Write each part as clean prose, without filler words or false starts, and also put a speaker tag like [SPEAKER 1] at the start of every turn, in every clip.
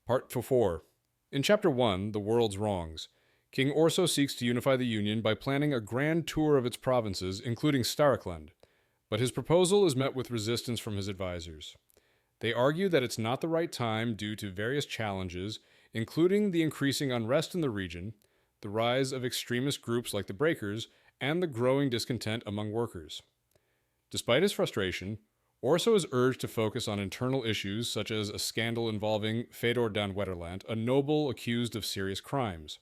[SPEAKER 1] Part 4. In Chapter 1, The World's Wrongs, King Orso seeks to unify the Union by planning a grand tour of its provinces, including Starikland, but his proposal is met with resistance from his advisors. They argue that it's not the right time due to various challenges, including the increasing unrest in the region, the rise of extremist groups like the Breakers, and the growing discontent among workers. Despite his frustration, Orso is urged to focus on internal issues such as a scandal involving Fedor Dan Wetterland, a noble accused of serious crimes.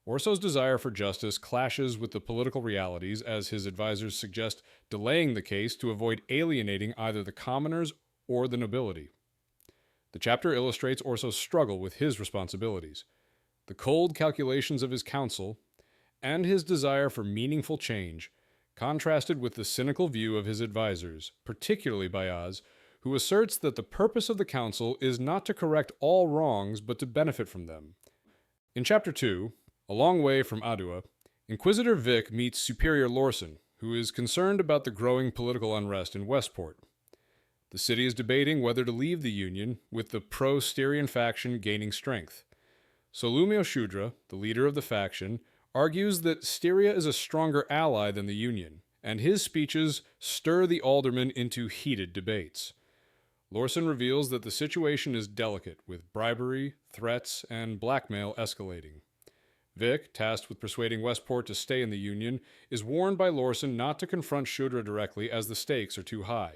[SPEAKER 1] Orso's desire for justice clashes with the political realities as his advisors suggest delaying the case to avoid alienating either the commoners or the nobility. The chapter illustrates Orso's struggle with his responsibilities, the cold calculations of his council, and his desire for meaningful change, contrasted with the cynical view of his advisors, particularly Bayaz, who asserts that the purpose of the council is not to correct all wrongs but to benefit from them. In Chapter 2, A Long Way from Adua, Inquisitor Vic meets Superior Lorson, who is concerned about the growing political unrest in Westport. The city is debating whether to leave the Union, with the pro-Styrian faction gaining strength. Solumio Shudra, the leader of the faction, argues that Styria is a stronger ally than the Union, and his speeches stir the aldermen into heated debates. Lorson reveals that the situation is delicate, with bribery, threats, and blackmail escalating. Vic, tasked with persuading Westport to stay in the Union, is warned by Lorson not to confront Shudra directly as the stakes are too high.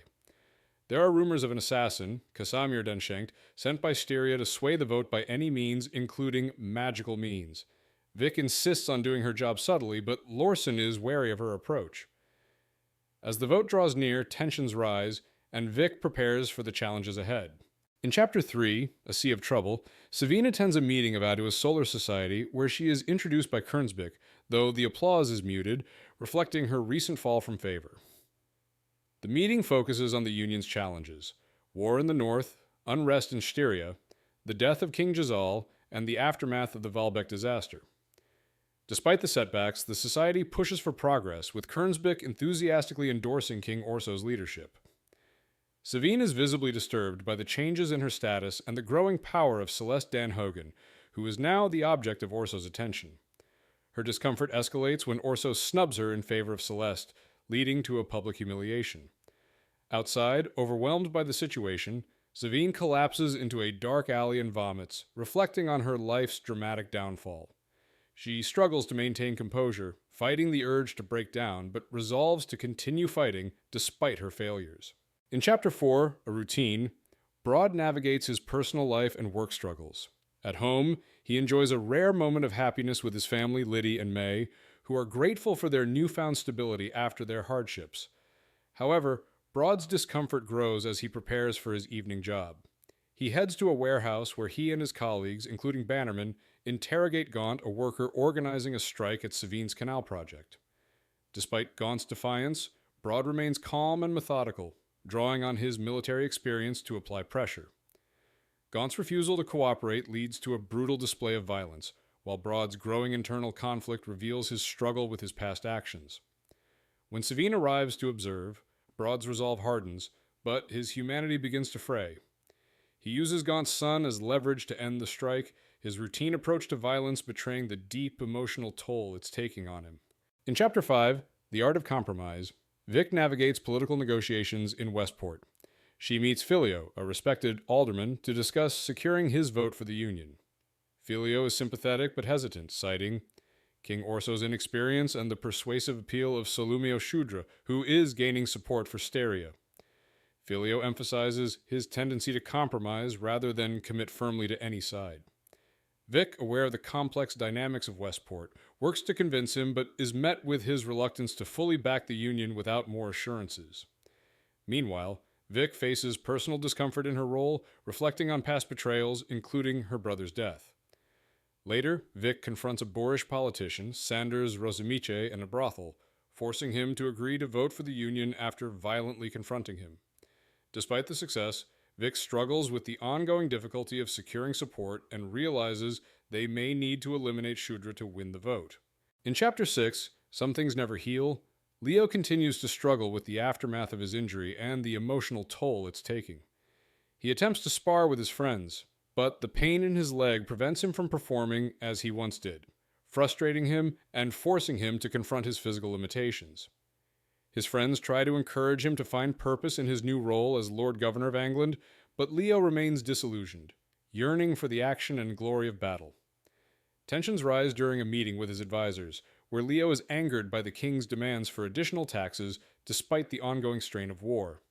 [SPEAKER 1] There are rumors of an assassin, Casimir Denshenkt, sent by Styria to sway the vote by any means, including magical means. Vic insists on doing her job subtly, but Lorson is wary of her approach. As the vote draws near, tensions rise, and Vic prepares for the challenges ahead. In Chapter 3, A Sea of Trouble, Savine attends a meeting of Adua's Solar Society where she is introduced by Kernsbick, though the applause is muted, reflecting her recent fall from favor. The meeting focuses on the Union's challenges: war in the north, unrest in Styria, the death of King Jazal, and the aftermath of the Valbeck disaster. Despite the setbacks, the society pushes for progress, with Kernsbick enthusiastically endorsing King Orso's leadership. Savine is visibly disturbed by the changes in her status and the growing power of Celeste Dan Hogan, who is now the object of Orso's attention. Her discomfort escalates when Orso snubs her in favor of Celeste, leading to a public humiliation. Outside, overwhelmed by the situation, Savine collapses into a dark alley and vomits, reflecting on her life's dramatic downfall. She struggles to maintain composure, fighting the urge to break down, but resolves to continue fighting despite her failures. In Chapter 4, A Routine, Broad navigates his personal life and work struggles. At home, he enjoys a rare moment of happiness with his family, Liddy and May, who are grateful for their newfound stability after their hardships. However, Broad's discomfort grows as he prepares for his evening job. He heads to a warehouse where he and his colleagues, including Bannerman, interrogate Gaunt, a worker organizing a strike at Savine's canal project. Despite Gaunt's defiance, Broad remains calm and methodical, drawing on his military experience to apply pressure. Gaunt's refusal to cooperate leads to a brutal display of violence, while Broad's growing internal conflict reveals his struggle with his past actions. When Savine arrives to observe, Broad's resolve hardens, but his humanity begins to fray. He uses Gaunt's son as leverage to end the strike, his routine approach to violence betraying the deep emotional toll it's taking on him. In Chapter 5, The Art of Compromise, Vic navigates political negotiations in Westport. She meets Filio, a respected alderman, to discuss securing his vote for the Union. Filio is sympathetic but hesitant, citing King Orso's inexperience and the persuasive appeal of Solumio Shudra, who is gaining support for Styria. Filio emphasizes his tendency to compromise rather than commit firmly to any side. Vic, aware of the complex dynamics of Westport, works to convince him but is met with his reluctance to fully back the Union without more assurances. Meanwhile, Vic faces personal discomfort in her role, reflecting on past betrayals, including her brother's death. Later, Vic confronts a boorish politician, Sanders Rosamice, in a brothel, forcing him to agree to vote for the Union after violently confronting him. Despite the success, Vic struggles with the ongoing difficulty of securing support and realizes they may need to eliminate Shudra to win the vote. In Chapter 6, Some Things Never Heal, Leo continues to struggle with the aftermath of his injury and the emotional toll it's taking. He attempts to spar with his friends, but the pain in his leg prevents him from performing as he once did, frustrating him and forcing him to confront his physical limitations. His friends try to encourage him to find purpose in his new role as Lord Governor of England, but Leo remains disillusioned, yearning for the action and glory of battle. Tensions rise during a meeting with his advisors, where Leo is angered by the king's demands for additional taxes despite the ongoing strain of war.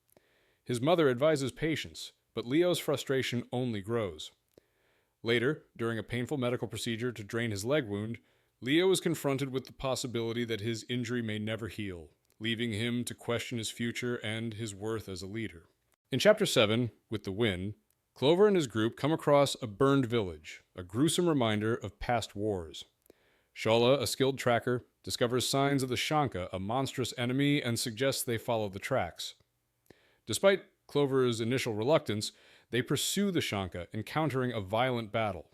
[SPEAKER 1] His mother advises patience, but Leo's frustration only grows. Later, during a painful medical procedure to drain his leg wound, Leo is confronted with the possibility that his injury may never heal, leaving him to question his future and his worth as a leader. In Chapter 7, With the Wind, Clover and his group come across a burned village, a gruesome reminder of past wars. Shola, a skilled tracker, discovers signs of the Shanka, a monstrous enemy, and suggests they follow the tracks. Despite Clover's initial reluctance, they pursue the Shanka, encountering a violent battle.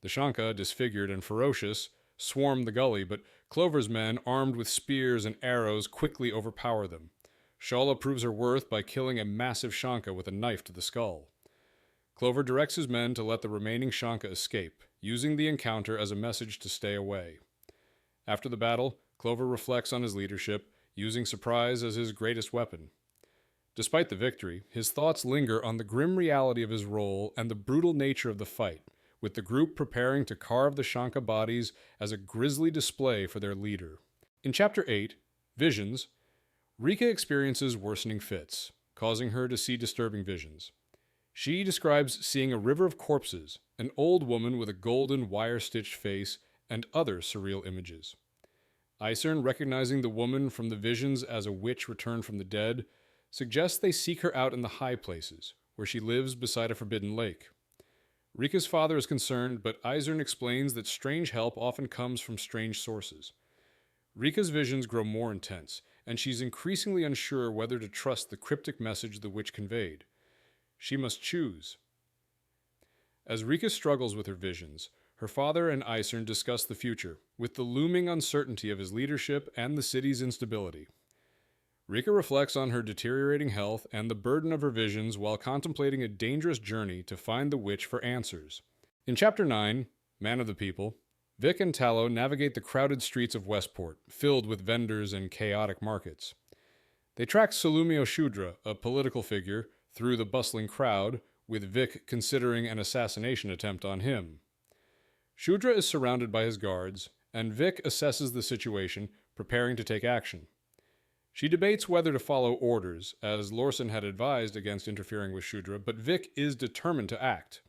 [SPEAKER 1] The Shanka, disfigured and ferocious, swarm the gully, but Clover's men, armed with spears and arrows, quickly overpower them. Shola proves her worth by killing a massive Shanka with a knife to the skull. Clover directs his men to let the remaining Shanka escape, using the encounter as a message to stay away. After the battle, Clover reflects on his leadership, using surprise as his greatest weapon. Despite the victory, his thoughts linger on the grim reality of his role and the brutal nature of the fight, with the group preparing to carve the Shanka bodies as a grisly display for their leader. In Chapter 8, Visions, Rika experiences worsening fits, causing her to see disturbing visions. She describes seeing a river of corpses, an old woman with a golden wire-stitched face, and other surreal images. Isern, recognizing the woman from the visions as a witch returned from the dead, suggests they seek her out in the high places, where she lives beside a forbidden lake. Rika's father is concerned, but Isern explains that strange help often comes from strange sources. Rika's visions grow more intense, and she's increasingly unsure whether to trust the cryptic message the witch conveyed. She must choose. As Rika struggles with her visions, her father and Isern discuss the future, with the looming uncertainty of his leadership and the city's instability. Rika reflects on her deteriorating health and the burden of her visions while contemplating a dangerous journey to find the witch for answers. In Chapter 9, Man of the People, Vic and Tallow navigate the crowded streets of Westport, filled with vendors and chaotic markets. They track Salumio Shudra, a political figure, through the bustling crowd, with Vic considering an assassination attempt on him. Shudra is surrounded by his guards, and Vic assesses the situation, preparing to take action. She debates whether to follow orders, as Lorson had advised against interfering with Shudra, but Vic is determined to act.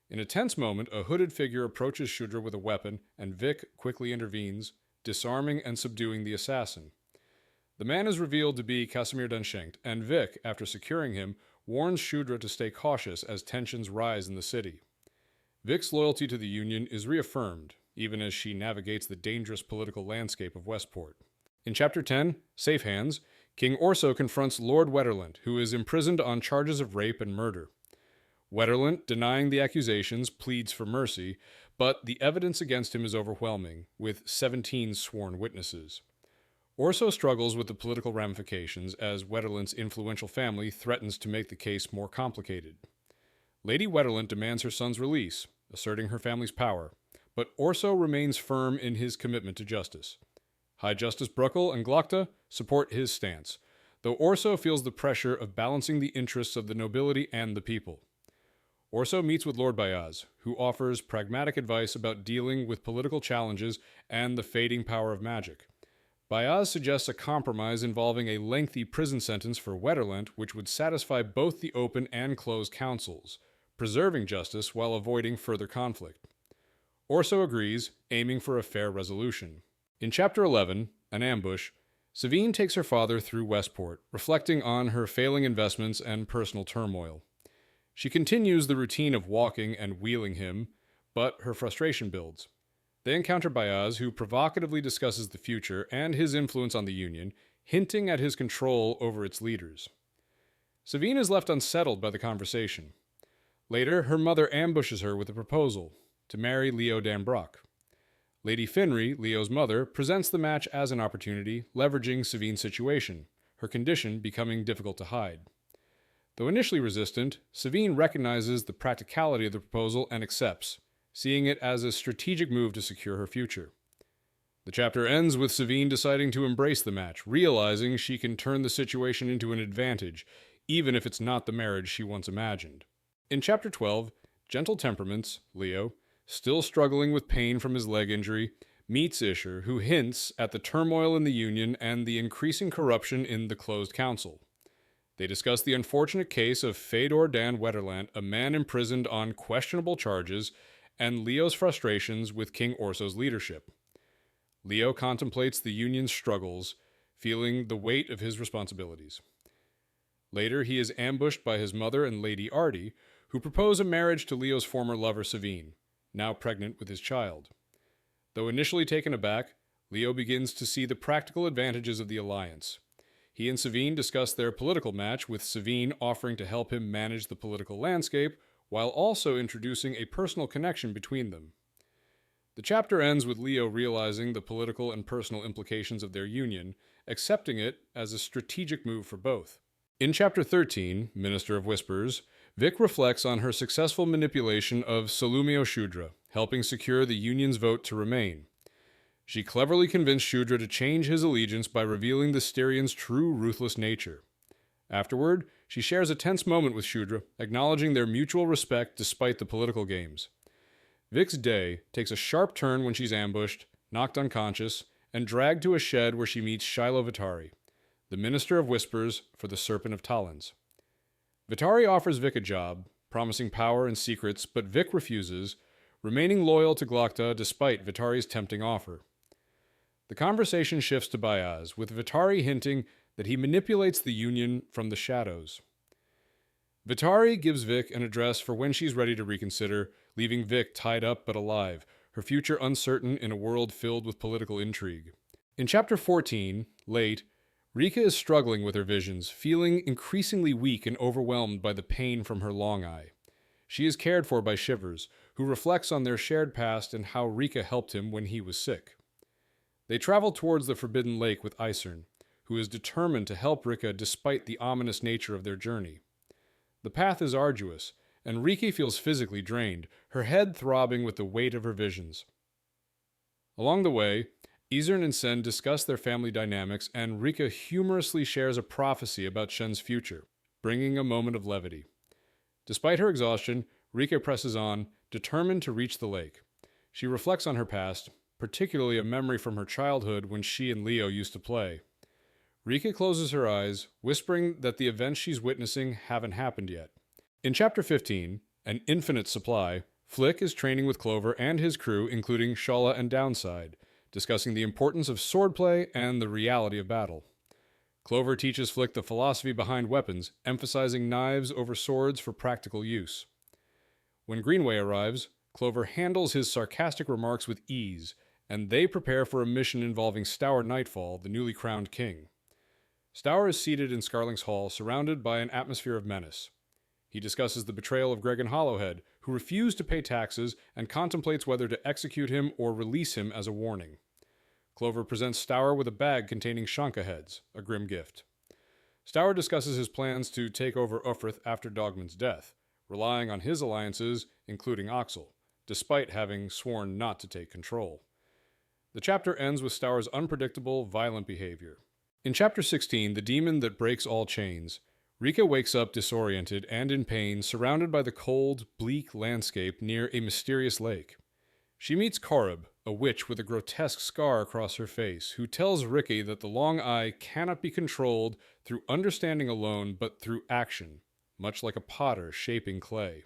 [SPEAKER 1] In a tense moment, a hooded figure approaches Shudra with a weapon, and Vic quickly intervenes, disarming and subduing the assassin. The man is revealed to be Casimir Dunschenkt, and Vic, after securing him, warns Shudra to stay cautious as tensions rise in the city. Vic's loyalty to the Union is reaffirmed, even as she navigates the dangerous political landscape of Westport. In Chapter 10, Safe Hands, King Orso confronts Lord Wetterland, who is imprisoned on charges of rape and murder. Wetterland, denying the accusations, pleads for mercy, but the evidence against him is overwhelming, with 17 sworn witnesses. Orso struggles with the political ramifications as Wetterland's influential family threatens to make the case more complicated. Lady Wetterland demands her son's release, asserting her family's power, but Orso remains firm in his commitment to justice. High Justice Bruckle and Glokta support his stance, though Orso feels the pressure of balancing the interests of the nobility and the people. Orso meets with Lord Bayaz, who offers pragmatic advice about dealing with political challenges and the fading power of magic. Bayaz suggests a compromise involving a lengthy prison sentence for Wetterland, which would satisfy both the open and closed councils, preserving justice while avoiding further conflict. Orso agrees, aiming for a fair resolution. In Chapter 11, An Ambush, Savine takes her father through Westport, reflecting on her failing investments and personal turmoil. She continues the routine of walking and wheeling him, but her frustration builds. They encounter Bayaz, who provocatively discusses the future and his influence on the Union, hinting at his control over its leaders. Savine is left unsettled by the conversation. Later, her mother ambushes her with a proposal to marry Leo Danbrock. Lady Finri, Leo's mother, presents the match as an opportunity, leveraging Savine's situation, her condition becoming difficult to hide. Though initially resistant, Savine recognizes the practicality of the proposal and accepts, seeing it as a strategic move to secure her future. The chapter ends with Savine deciding to embrace the match, realizing she can turn the situation into an advantage, even if it's not the marriage she once imagined. In Chapter 12, Gentle Temperaments, Leo, still struggling with pain from his leg injury, meets Isher, who hints at the turmoil in the Union and the increasing corruption in the closed council. They discuss the unfortunate case of Fedor Dan Wetterland, a man imprisoned on questionable charges, and Leo's frustrations with King Orso's leadership. Leo contemplates the Union's struggles, feeling the weight of his responsibilities. Later, he is ambushed by his mother and Lady Artie, who propose a marriage to Leo's former lover Savine, now pregnant with his child. Though initially taken aback, Leo begins to see the practical advantages of the alliance. He and Savine discuss their political match, with Savine offering to help him manage the political landscape, while also introducing a personal connection between them. The chapter ends with Leo realizing the political and personal implications of their union, accepting it as a strategic move for both. In Chapter 13, Minister of Whispers, Vic reflects on her successful manipulation of Solumio Shudra, helping secure the Union's vote to remain. She cleverly convinced Shudra to change his allegiance by revealing the Styrian's true ruthless nature. Afterward, she shares a tense moment with Shudra, acknowledging their mutual respect despite the political games. Vic's day takes a sharp turn when she's ambushed, knocked unconscious, and dragged to a shed where she meets Shiloh Vitari, the Minister of Whispers for the Serpent of Talons. Vitari offers Vic a job, promising power and secrets, but Vic refuses, remaining loyal to Glokta despite Vitari's tempting offer. The conversation shifts to Bayaz, with Vitari hinting that he manipulates the Union from the shadows. Vitari gives Vic an address for when she's ready to reconsider, leaving Vic tied up but alive, her future uncertain in a world filled with political intrigue. In Chapter 14, Late, Rika is struggling with her visions, feeling increasingly weak and overwhelmed by the pain from her long eye. She is cared for by Shivers, who reflects on their shared past and how Rika helped him when he was sick. They travel towards the Forbidden Lake with Isern, who is determined to help Rika despite the ominous nature of their journey. The path is arduous, and Rika feels physically drained, her head throbbing with the weight of her visions. Along the way, Isern and Sen discuss their family dynamics, and Rika humorously shares a prophecy about Shen's future, bringing a moment of levity. Despite her exhaustion, Rika presses on, determined to reach the lake. She reflects on her past, particularly a memory from her childhood when she and Leo used to play. Rika closes her eyes, whispering that the events she's witnessing haven't happened yet. In Chapter 15, An Infinite Supply, Flick is training with Clover and his crew, including Shala and Downside, discussing the importance of swordplay and the reality of battle. Clover teaches Flick the philosophy behind weapons, emphasizing knives over swords for practical use. When Greenway arrives, Clover handles his sarcastic remarks with ease, and they prepare for a mission involving Stour Nightfall, the newly crowned king. Stour is seated in Scarling's hall, surrounded by an atmosphere of menace. He discusses the betrayal of Gregan Hollowhead, who refused to pay taxes and contemplates whether to execute him or release him as a warning. Clover presents Stour with a bag containing Shanka heads, a grim gift. Stour discusses his plans to take over Ufrith after Dogman's death, relying on his alliances, including Oxel, despite having sworn not to take control. The chapter ends with Stour's unpredictable, violent behavior. In Chapter 16, The Demon That Breaks All Chains, Rika wakes up disoriented and in pain, surrounded by the cold, bleak landscape near a mysterious lake. She meets Korib, a witch with a grotesque scar across her face, who tells Ricky that the Long Eye cannot be controlled through understanding alone, but through action, much like a potter shaping clay.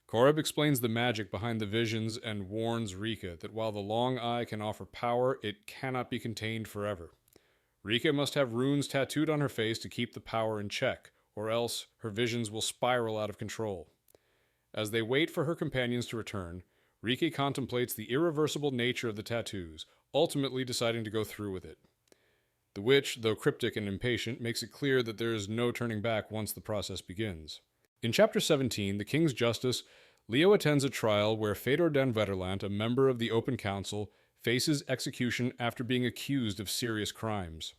[SPEAKER 1] Korib explains the magic behind the visions and warns Rika that while the Long Eye can offer power, it cannot be contained forever. Rika must have runes tattooed on her face to keep the power in check, or else her visions will spiral out of control. As they wait for her companions to return, Rika contemplates the irreversible nature of the tattoos, ultimately deciding to go through with it. The witch, though cryptic and impatient, makes it clear that there is no turning back once the process begins. In Chapter 17, The King's Justice, Leo attends a trial where Fedor Dan Wetterland, a member of the Open Council, faces execution after being accused of serious crimes.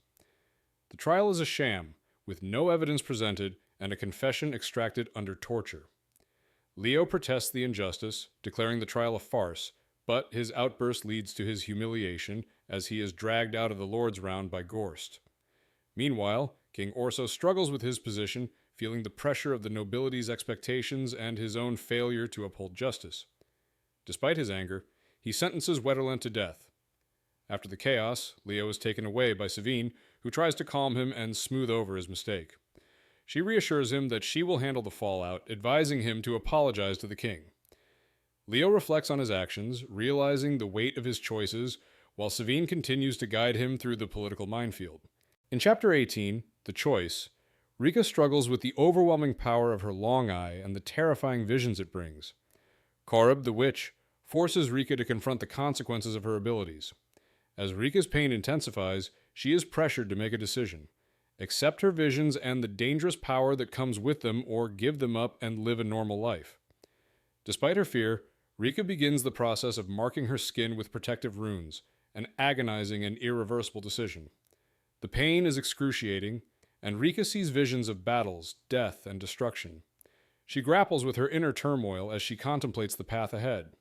[SPEAKER 1] The trial is a sham, with no evidence presented, and a confession extracted under torture. Leo protests the injustice, declaring the trial a farce, but his outburst leads to his humiliation as he is dragged out of the Lord's Round by Gorst. Meanwhile, King Orso struggles with his position, feeling the pressure of the nobility's expectations and his own failure to uphold justice. Despite his anger, he sentences Wetterland to death. After the chaos, Leo is taken away by Savine, who tries to calm him and smooth over his mistake. She reassures him that she will handle the fallout, advising him to apologize to the king. Leo reflects on his actions, realizing the weight of his choices, while Savine continues to guide him through the political minefield. In Chapter 18, The Choice, Rika struggles with the overwhelming power of her long eye and the terrifying visions it brings. Korab, the witch, forces Rika to confront the consequences of her abilities. As Rika's pain intensifies, she is pressured to make a decision. Accept her visions and the dangerous power that comes with them, or give them up and live a normal life. Despite her fear, Rika begins the process of marking her skin with protective runes, an agonizing and irreversible decision. The pain is excruciating, and Rika sees visions of battles, death, and destruction. She grapples with her inner turmoil as she contemplates the path ahead.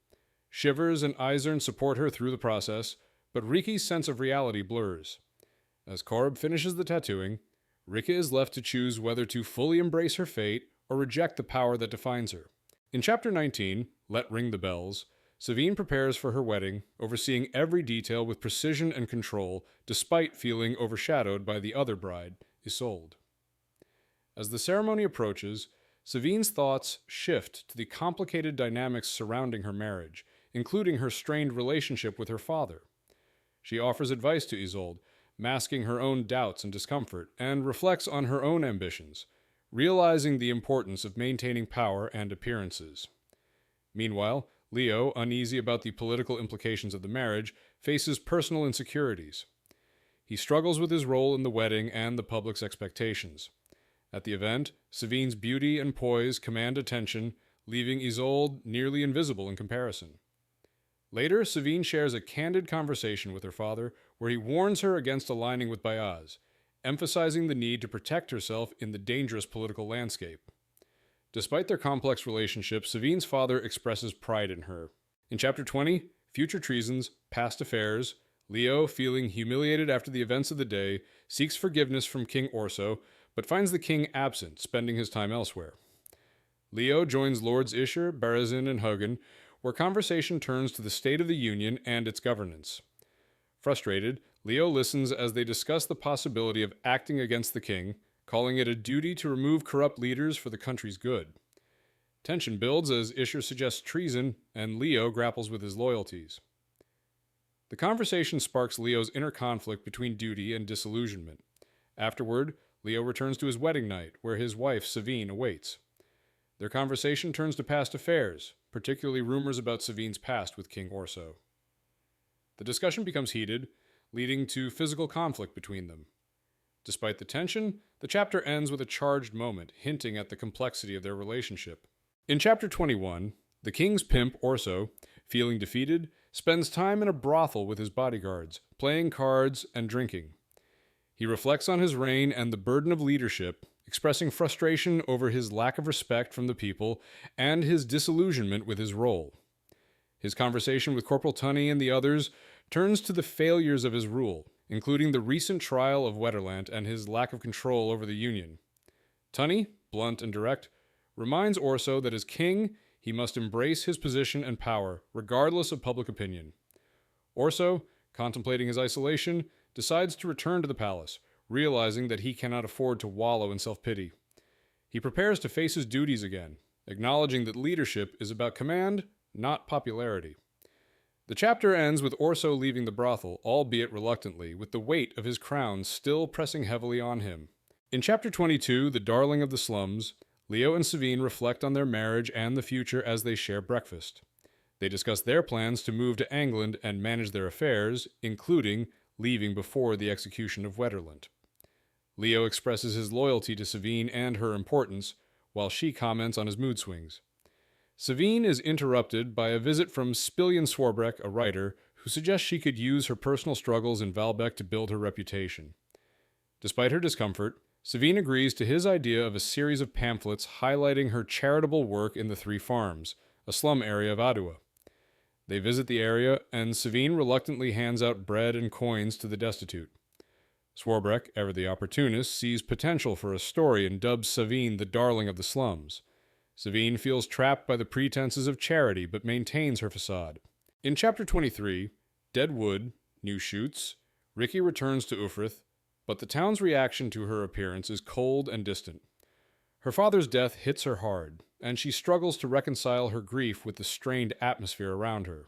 [SPEAKER 1] Shivers and Eisern support her through the process, but Riki's sense of reality blurs. As Korab finishes the tattooing, Rika is left to choose whether to fully embrace her fate or reject the power that defines her. In Chapter 19, Let Ring the Bells, Savine prepares for her wedding, overseeing every detail with precision and control, despite feeling overshadowed by the other bride, Isolde. As the ceremony approaches, Savine's thoughts shift to the complicated dynamics surrounding her marriage, including her strained relationship with her father. She offers advice to Isolde, masking her own doubts and discomfort, and reflects on her own ambitions, realizing the importance of maintaining power and appearances. Meanwhile, Leo, uneasy about the political implications of the marriage, faces personal insecurities. He struggles with his role in the wedding and the public's expectations. At the event, Savine's beauty and poise command attention, leaving Isolde nearly invisible in comparison. Later, Savine shares a candid conversation with her father, where he warns her against aligning with Bayaz, emphasizing the need to protect herself in the dangerous political landscape. Despite their complex relationship, Savine's father expresses pride in her. In Chapter 20, Future Treasons, Past Affairs, Leo, feeling humiliated after the events of the day, seeks forgiveness from King Orso, but finds the king absent, spending his time elsewhere. Leo joins Lords Isher, Barazin, and Hugin, where conversation turns to the state of the Union and its governance. Frustrated, Leo listens as they discuss the possibility of acting against the king, calling it a duty to remove corrupt leaders for the country's good. Tension builds as Isher suggests treason, and Leo grapples with his loyalties. The conversation sparks Leo's inner conflict between duty and disillusionment. Afterward, Leo returns to his wedding night, where his wife, Savine, awaits. Their conversation turns to past affairs, particularly rumors about Savine's past with King Orso. The discussion becomes heated, leading to physical conflict between them. Despite the tension, the chapter ends with a charged moment, hinting at the complexity of their relationship. In Chapter 21, the king's pimp, Orso, feeling defeated, spends time in a brothel with his bodyguards, playing cards and drinking. He reflects on his reign and the burden of leadership, expressing frustration over his lack of respect from the people and his disillusionment with his role. His conversation with Corporal Tunney and the others turns to the failures of his rule, including the recent trial of Wetterland and his lack of control over the Union. Tunney, blunt and direct, reminds Orso that as king, he must embrace his position and power, regardless of public opinion. Orso, contemplating his isolation, decides to return to the palace, realizing that he cannot afford to wallow in self-pity. He prepares to face his duties again, acknowledging that leadership is about command, not popularity. The chapter ends with Orso leaving the brothel, albeit reluctantly, with the weight of his crown still pressing heavily on him. In Chapter 22, The Darling of the Slums, Leo and Savine reflect on their marriage and the future as they share breakfast. They discuss their plans to move to England and manage their affairs, including leaving before the execution of Wetterland. Leo expresses his loyalty to Savine and her importance, while she comments on his mood swings. Savine is interrupted by a visit from Spillian Swarbrick, a writer, who suggests she could use her personal struggles in Valbec to build her reputation. Despite her discomfort, Savine agrees to his idea of a series of pamphlets highlighting her charitable work in the Three Farms, a slum area of Ottawa. They visit the area, and Savine reluctantly hands out bread and coins to the destitute. Swarbrick, ever the opportunist, sees potential for a story and dubs Savine the darling of the slums. Savine feels trapped by the pretenses of charity, but maintains her facade. In Chapter 23, Dead Wood, New Shoots, Ricky returns to Ufrith, but the town's reaction to her appearance is cold and distant. Her father's death hits her hard, and she struggles to reconcile her grief with the strained atmosphere around her.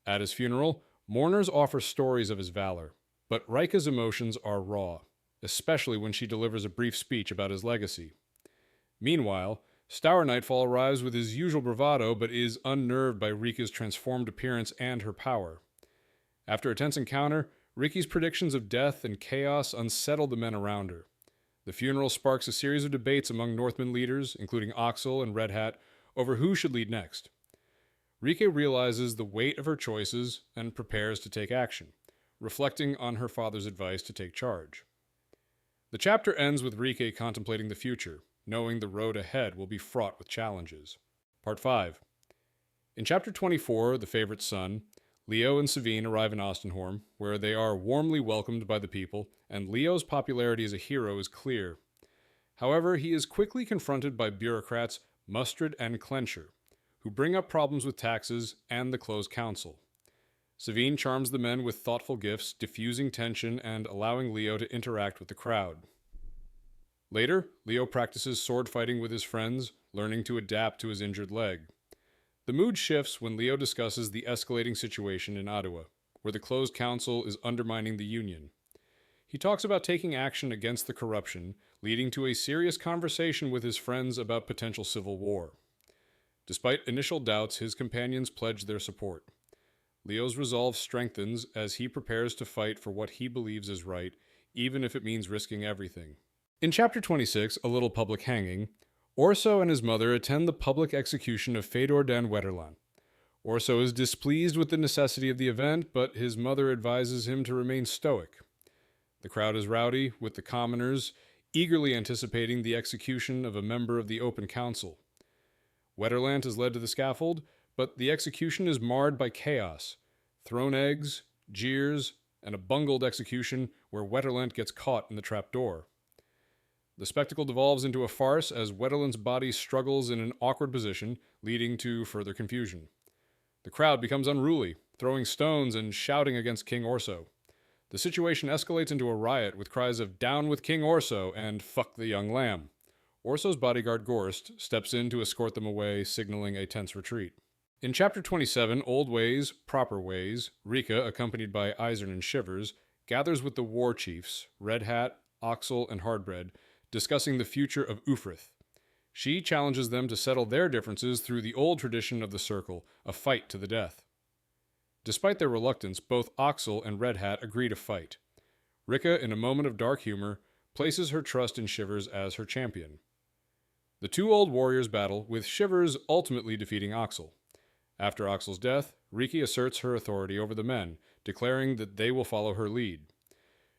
[SPEAKER 1] At his funeral, mourners offer stories of his valor, but Rika's emotions are raw, especially when she delivers a brief speech about his legacy. Meanwhile, Stour Nightfall arrives with his usual bravado, but is unnerved by Rika's transformed appearance and her power. After a tense encounter, Ricky's predictions of death and chaos unsettle the men around her. The funeral sparks a series of debates among Northman leaders, including Oxel and Red Hat, over who should lead next. Rika realizes the weight of her choices and prepares to take action, reflecting on her father's advice to take charge. The chapter ends with Rika contemplating the future, knowing the road ahead will be fraught with challenges. Part 5. In Chapter 24, The Favorite Son, Leo and Savine arrive in Ostenhorn, where they are warmly welcomed by the people, and Leo's popularity as a hero is clear. However, he is quickly confronted by bureaucrats Mustard and Clencher, who bring up problems with taxes and the closed council. Savine charms the men with thoughtful gifts, diffusing tension and allowing Leo to interact with the crowd. Later, Leo practices sword fighting with his friends, learning to adapt to his injured leg. The mood shifts when Leo discusses the escalating situation in Ottawa, where the closed council is undermining the union. He talks about taking action against the corruption, leading to a serious conversation with his friends about potential civil war. Despite initial doubts, his companions pledge their support. Leo's resolve strengthens as he prepares to fight for what he believes is right, even if it means risking everything. In Chapter 26, A Little Public Hanging, Orso and his mother attend the public execution of Fedor dan Wetterland. Orso is displeased with the necessity of the event, but his mother advises him to remain stoic. The crowd is rowdy, with the commoners eagerly anticipating the execution of a member of the Open Council. Wetterland is led to the scaffold, but the execution is marred by chaos, thrown eggs, jeers, and a bungled execution where Wetterland gets caught in the trapdoor. The spectacle devolves into a farce as Wetterland's body struggles in an awkward position, leading to further confusion. The crowd becomes unruly, throwing stones and shouting against King Orso. The situation escalates into a riot with cries of "Down with King Orso" and "Fuck the young lamb." Orso's bodyguard Gorst steps in to escort them away, signaling a tense retreat. In Chapter 27, Old Ways, Proper Ways, Rika, accompanied by Eisern and Shivers, gathers with the war chiefs, Red Hat, Oxel, and Hardbread, discussing the future of Ufrith. She challenges them to settle their differences through the old tradition of the Circle, a fight to the death. Despite their reluctance, both Oxel and Red Hat agree to fight. Rika, in a moment of dark humor, places her trust in Shivers as her champion. The two old warriors battle, with Shivers ultimately defeating Oxel. After Oxel's death, Riki asserts her authority over the men, declaring that they will follow her lead.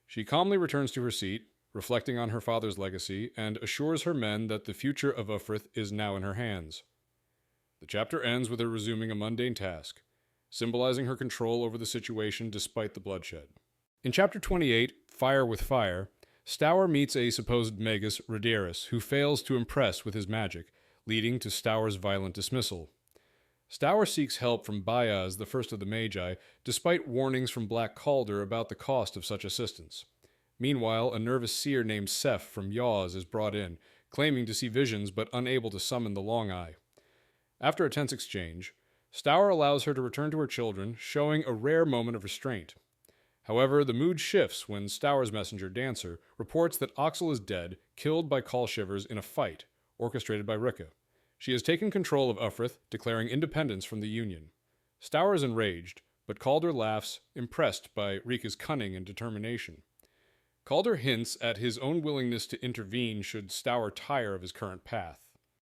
[SPEAKER 1] She calmly returns to her seat, reflecting on her father's legacy, and assures her men that the future of Ufrith is now in her hands. The chapter ends with her resuming a mundane task, symbolizing her control over the situation despite the bloodshed. In Chapter 28, Fire with Fire, Stour meets a supposed magus, Rederis, who fails to impress with his magic, leading to Stour's violent dismissal. Stour seeks help from Bayaz, the first of the Magi, despite warnings from Black Calder about the cost of such assistance. Meanwhile, a nervous seer named Seth from Yaws is brought in, claiming to see visions but unable to summon the Long Eye. After a tense exchange, Stour allows her to return to her children, showing a rare moment of restraint. However, the mood shifts when Stour's messenger, Dancer, reports that Oxel is dead, killed by Call Shivers in a fight, orchestrated by Rika. She has taken control of Ufrith, declaring independence from the Union. Stour is enraged, but Calder laughs, impressed by Rika's cunning and determination. Calder hints at his own willingness to intervene should Stour tire of his current path.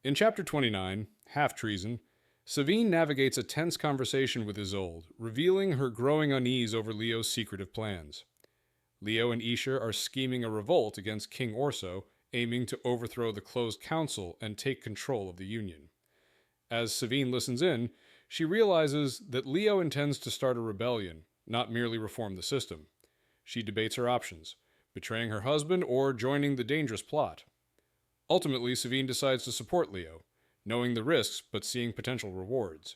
[SPEAKER 1] In Chapter 29, Half Treason, Savine navigates a tense conversation with Isolde, revealing her growing unease over Leo's secretive plans. Leo and Isha are scheming a revolt against King Orso, aiming to overthrow the closed council and take control of the Union. As Savine listens in, she realizes that Leo intends to start a rebellion, not merely reform the system. She debates her options, betraying her husband or joining the dangerous plot. Ultimately, Savine decides to support Leo, knowing the risks but seeing potential rewards.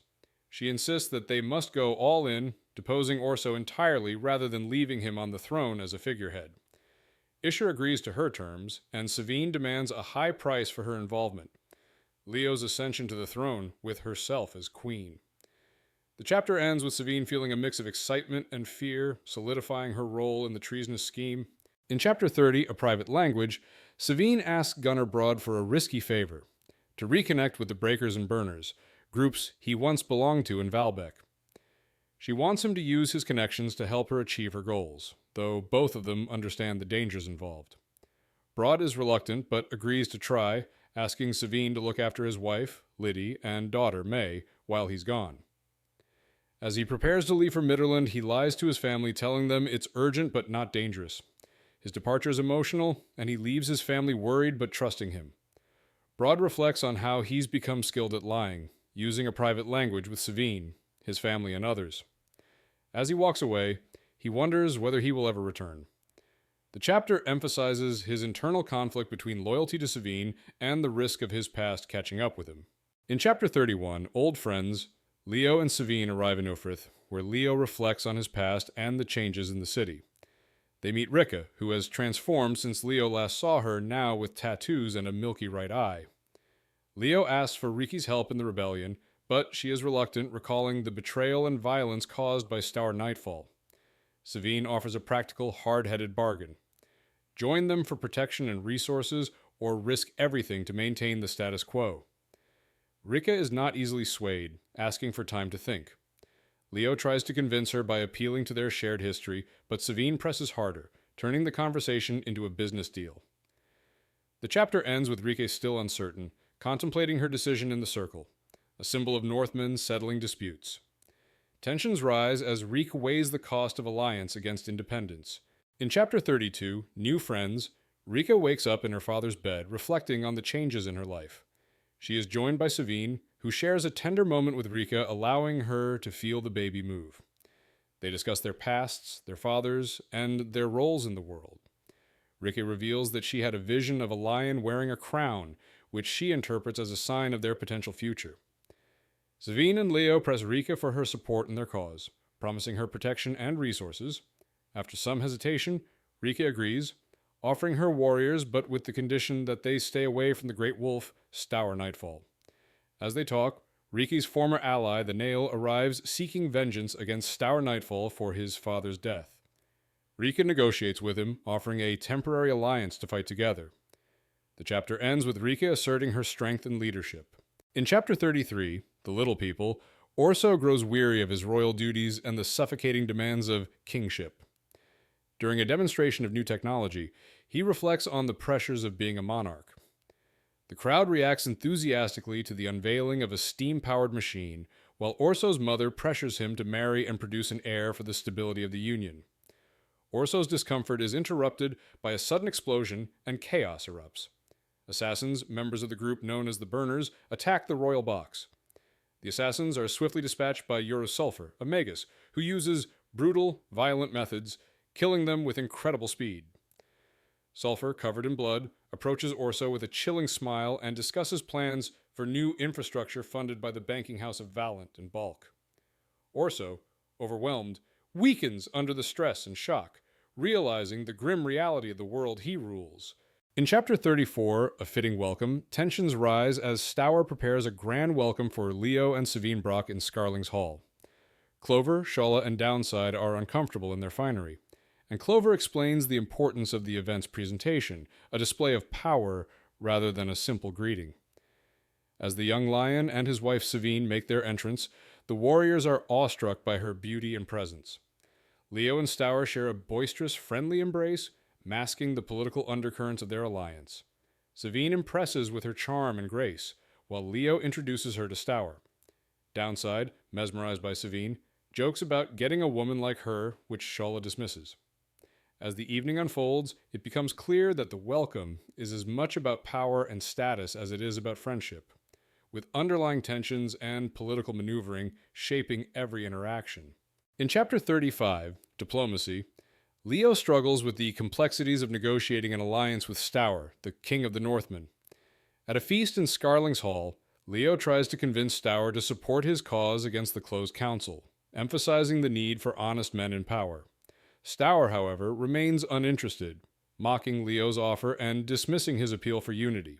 [SPEAKER 1] She insists that they must go all in, deposing Orso entirely rather than leaving him on the throne as a figurehead. Isha agrees to her terms, and Savine demands a high price for her involvement. Leo's ascension to the throne, with herself as queen. The chapter ends with Savine feeling a mix of excitement and fear, solidifying her role in the treasonous scheme. In Chapter 30, A Private Language, Savine asks Gunnar Broad for a risky favor, to reconnect with the Breakers and Burners, groups he once belonged to in Valbec. She wants him to use his connections to help her achieve her goals, though both of them understand the dangers involved. Broad is reluctant, but agrees to try, asking Savine to look after his wife, Liddy, and daughter, May, while he's gone. As he prepares to leave for Midderland, he lies to his family, telling them it's urgent but not dangerous. His departure is emotional, and he leaves his family worried but trusting him. Broad reflects on how he's become skilled at lying, using a private language with Savine, his family, and others. As he walks away, he wonders whether he will ever return. The chapter emphasizes his internal conflict between loyalty to Savine and the risk of his past catching up with him. In Chapter 31, Old Friends, Leo and Savine arrive in Ufrith, where Leo reflects on his past and the changes in the city. They meet Rika, who has transformed since Leo last saw her, now with tattoos and a milky right eye. Leo asks for Riki's help in the rebellion, but she is reluctant, recalling the betrayal and violence caused by Stour Nightfall. Savine offers a practical, hard-headed bargain. Join them for protection and resources, or risk everything to maintain the status quo. Rika is not easily swayed, asking for time to think. Leo tries to convince her by appealing to their shared history, but Savine presses harder, turning the conversation into a business deal. The chapter ends with Rika still uncertain, contemplating her decision in the circle, a symbol of Northmen settling disputes. Tensions rise as Rika weighs the cost of alliance against independence. In Chapter 32, New Friends, Rika wakes up in her father's bed, reflecting on the changes in her life. She is joined by Savine, who shares a tender moment with Rika, allowing her to feel the baby move. They discuss their pasts, their fathers, and their roles in the world. Rika reveals that she had a vision of a lion wearing a crown, which she interprets as a sign of their potential future. Savine and Leo press Rika for her support in their cause, promising her protection and resources. After some hesitation, Rika agrees, offering her warriors, but with the condition that they stay away from the great wolf, Stour Nightfall. As they talk, Riki's former ally, the Nail, arrives seeking vengeance against Stour Nightfall for his father's death. Rika negotiates with him, offering a temporary alliance to fight together. The chapter ends with Rika asserting her strength and leadership. In Chapter 33, The Little People, Orso grows weary of his royal duties and the suffocating demands of kingship. During a demonstration of new technology, he reflects on the pressures of being a monarch. The crowd reacts enthusiastically to the unveiling of a steam-powered machine, while Orso's mother pressures him to marry and produce an heir for the stability of the union. Orso's discomfort is interrupted by a sudden explosion, and chaos erupts. Assassins, members of the group known as the Burners, attack the royal box. The assassins are swiftly dispatched by Eurosulfur, a magus, who uses brutal, violent methods, killing them with incredible speed. Sulfur, covered in blood, approaches Orso with a chilling smile and discusses plans for new infrastructure funded by the banking house of Valent in bulk. Orso, overwhelmed, weakens under the stress and shock, realizing the grim reality of the world he rules. In Chapter 34, A Fitting Welcome, tensions rise as Stour prepares a grand welcome for Leo and Savine Brock in Scarling's Hall. Clover, Shola, and Downside are uncomfortable in their finery, and Clover explains the importance of the event's presentation, a display of power rather than a simple greeting. As the young lion and his wife Savine make their entrance, the warriors are awestruck by her beauty and presence. Leo and Stour share a boisterous, friendly embrace, masking the political undercurrents of their alliance. Savine impresses with her charm and grace, while Leo introduces her to Stour. Downside, mesmerized by Savine, jokes about getting a woman like her, which Shola dismisses. As the evening unfolds, it becomes clear that the welcome is as much about power and status as it is about friendship, with underlying tensions and political maneuvering shaping every interaction. In Chapter 35, Diplomacy, Leo struggles with the complexities of negotiating an alliance with Stour, the king of the Northmen. At a feast in Scarling's Hall, Leo tries to convince Stour to support his cause against the closed council, emphasizing the need for honest men in power. Stour, however, remains uninterested, mocking Leo's offer and dismissing his appeal for unity.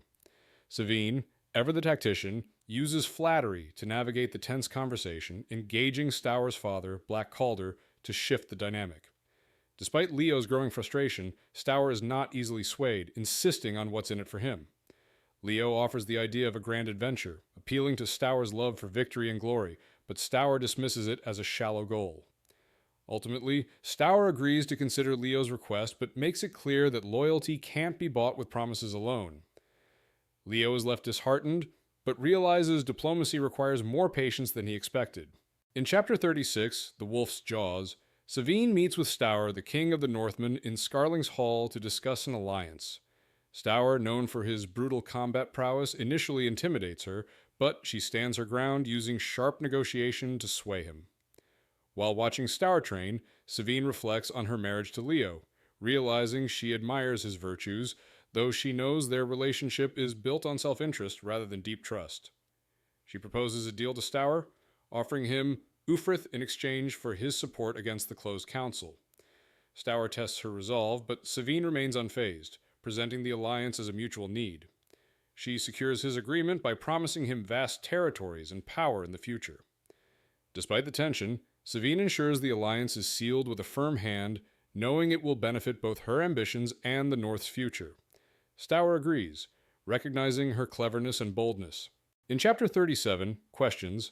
[SPEAKER 1] Savine, ever the tactician, uses flattery to navigate the tense conversation, engaging Stour's father, Black Calder, to shift the dynamic. Despite Leo's growing frustration, Stour is not easily swayed, insisting on what's in it for him. Leo offers the idea of a grand adventure, appealing to Stour's love for victory and glory, but Stour dismisses it as a shallow goal. Ultimately, Stour agrees to consider Leo's request, but makes it clear that loyalty can't be bought with promises alone. Leo is left disheartened, but realizes diplomacy requires more patience than he expected. In Chapter 36, The Wolf's Jaws, Savine meets with Stour, the king of the Northmen, in Scarling's Hall to discuss an alliance. Stour, known for his brutal combat prowess, initially intimidates her, but she stands her ground using sharp negotiation to sway him. While watching Stour train, Savine reflects on her marriage to Leo, realizing she admires his virtues, though she knows their relationship is built on self-interest rather than deep trust. She proposes a deal to Stour, offering him Ufrith in exchange for his support against the closed council. Stour tests her resolve, but Savine remains unfazed, presenting the alliance as a mutual need. She secures his agreement by promising him vast territories and power in the future. Despite the tension, Savine ensures the alliance is sealed with a firm hand, knowing it will benefit both her ambitions and the North's future. Stour agrees, recognizing her cleverness and boldness. In Chapter 37, Questions,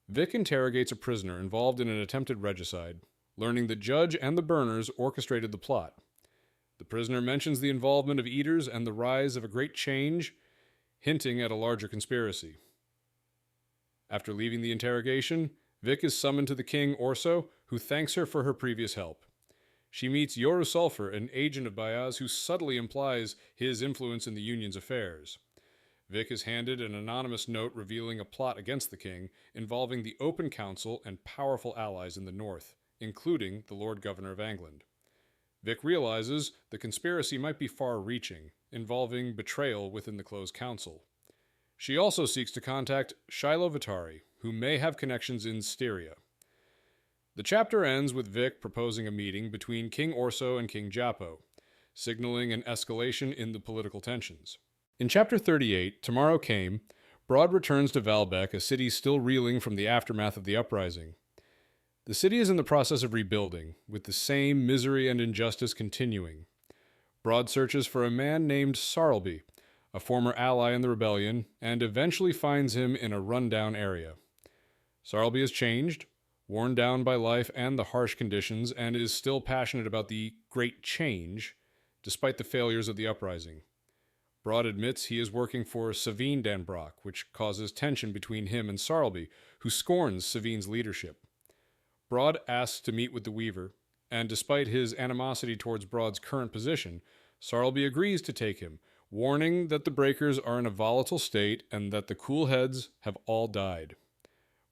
[SPEAKER 1] Vic interrogates a prisoner involved in an attempted regicide, learning the judge and the burners orchestrated the plot. The prisoner mentions the involvement of eaters and the rise of a great change, hinting at a larger conspiracy. After leaving the interrogation, Vic is summoned to the king, Orso, who thanks her for her previous help. She meets Yoru Sulfur, an agent of Bayaz who subtly implies his influence in the Union's affairs. Vic is handed an anonymous note revealing a plot against the king, involving the Open Council and powerful allies in the north, including the Lord Governor of England. Vic realizes the conspiracy might be far-reaching, involving betrayal within the closed council. She also seeks to contact Shiloh Vitari, who may have connections in Styria. The chapter ends with Vic proposing a meeting between King Orso and King Japo, signaling an escalation in the political tensions. In Chapter 38, Tomorrow Came, Broad returns to Valbec, a city still reeling from the aftermath of the uprising. The city is in the process of rebuilding, with the same misery and injustice continuing. Broad searches for a man named Sarlby, a former ally in the rebellion, and eventually finds him in a rundown area. Sarlby has changed, worn down by life and the harsh conditions, and is still passionate about the Great Change, despite the failures of the uprising. Broad admits he is working for Savine Danbrock, which causes tension between him and Sarlby, who scorns Savine's leadership. Broad asks to meet with the Weaver, and despite his animosity towards Broad's current position, Sarlby agrees to take him, warning that the Breakers are in a volatile state and that the cool heads have all died.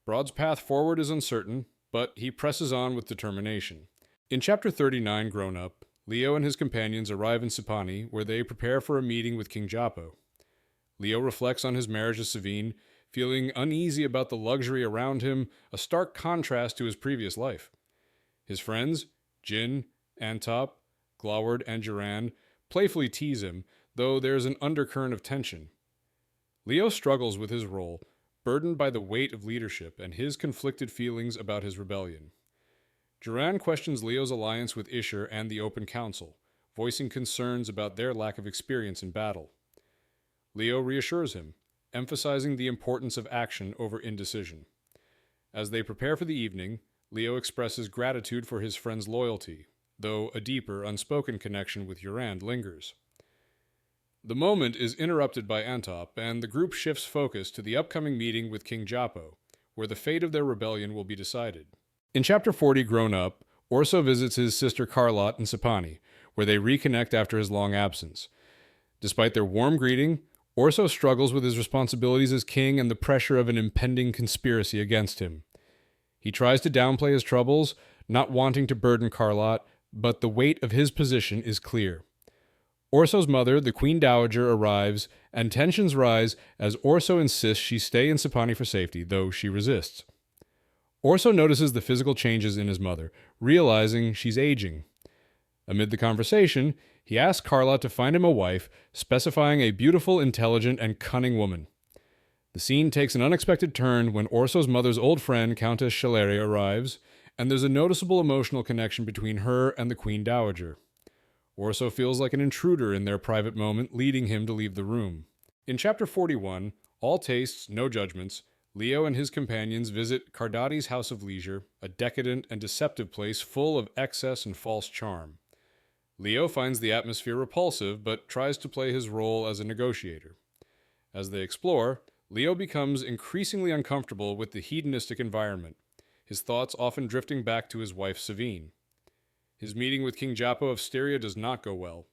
[SPEAKER 1] Broad's path forward is uncertain, but he presses on with determination. In Chapter 39, Grown Up, Leo and his companions arrive in Sipani, where they prepare for a meeting with King Japo. Leo reflects on his marriage to Savine, feeling uneasy about the luxury around him, a stark contrast to his previous life. His friends, Jin, Antop, Glaward, and Duran, playfully tease him, though there's an undercurrent of tension. Leo struggles with his role, burdened by the weight of leadership and his conflicted feelings about his rebellion. Duran questions Leo's alliance with Isher and the Open Council, voicing concerns about their lack of experience in battle. Leo reassures him, emphasizing the importance of action over indecision. As they prepare for the evening, Leo expresses gratitude for his friend's loyalty, though a deeper, unspoken connection with Durand lingers. The moment is interrupted by Antop, and the group shifts focus to the upcoming meeting with King Japo, where the fate of their rebellion will be decided. In Chapter 40, Grown Up, Orso visits his sister Carlot in Sapani, where they reconnect after his long absence. Despite their warm greeting, Orso struggles with his responsibilities as king and the pressure of an impending conspiracy against him. He tries to downplay his troubles, not wanting to burden Carlot, but the weight of his position is clear. Orso's mother, the Queen Dowager, arrives, and tensions rise as Orso insists she stay in Sapani for safety, though she resists. Orso notices the physical changes in his mother, realizing she's aging. Amid the conversation, he asks Carlot to find him a wife, specifying a beautiful, intelligent, and cunning woman. The scene takes an unexpected turn when Orso's mother's old friend, Countess Chaleria, arrives, and there's a noticeable emotional connection between her and the Queen Dowager. Orso feels like an intruder in their private moment, leading him to leave the room. In Chapter 41, All Tastes, No Judgments, Leo and his companions visit Cardati's House of Leisure, a decadent and deceptive place full of excess and false charm. Leo finds the atmosphere repulsive, but tries to play his role as a negotiator. As they explore, Leo becomes increasingly uncomfortable with the hedonistic environment, his thoughts often drifting back to his wife Savine. His meeting with King Jappo of Styria does not go well.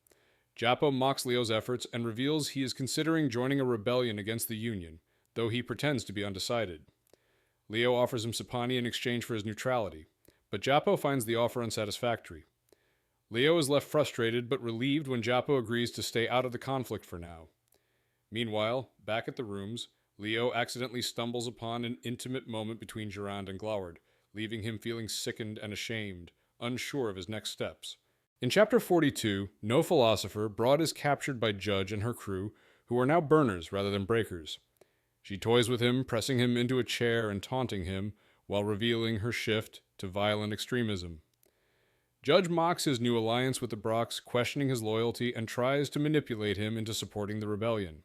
[SPEAKER 1] Jappo mocks Leo's efforts and reveals he is considering joining a rebellion against the Union, though he pretends to be undecided. Leo offers him Sapani in exchange for his neutrality, but Jappo finds the offer unsatisfactory. Leo is left frustrated but relieved when Jappo agrees to stay out of the conflict for now. Meanwhile, back at the rooms, Leo accidentally stumbles upon an intimate moment between Gerand and Gloward, leaving him feeling sickened and ashamed, unsure of his next steps. In Chapter 42, No Philosopher, Broad is captured by Judge and her crew, who are now burners rather than breakers. She toys with him, pressing him into a chair and taunting him, while revealing her shift to violent extremism. Judge mocks his new alliance with the Brocks, questioning his loyalty, and tries to manipulate him into supporting the rebellion.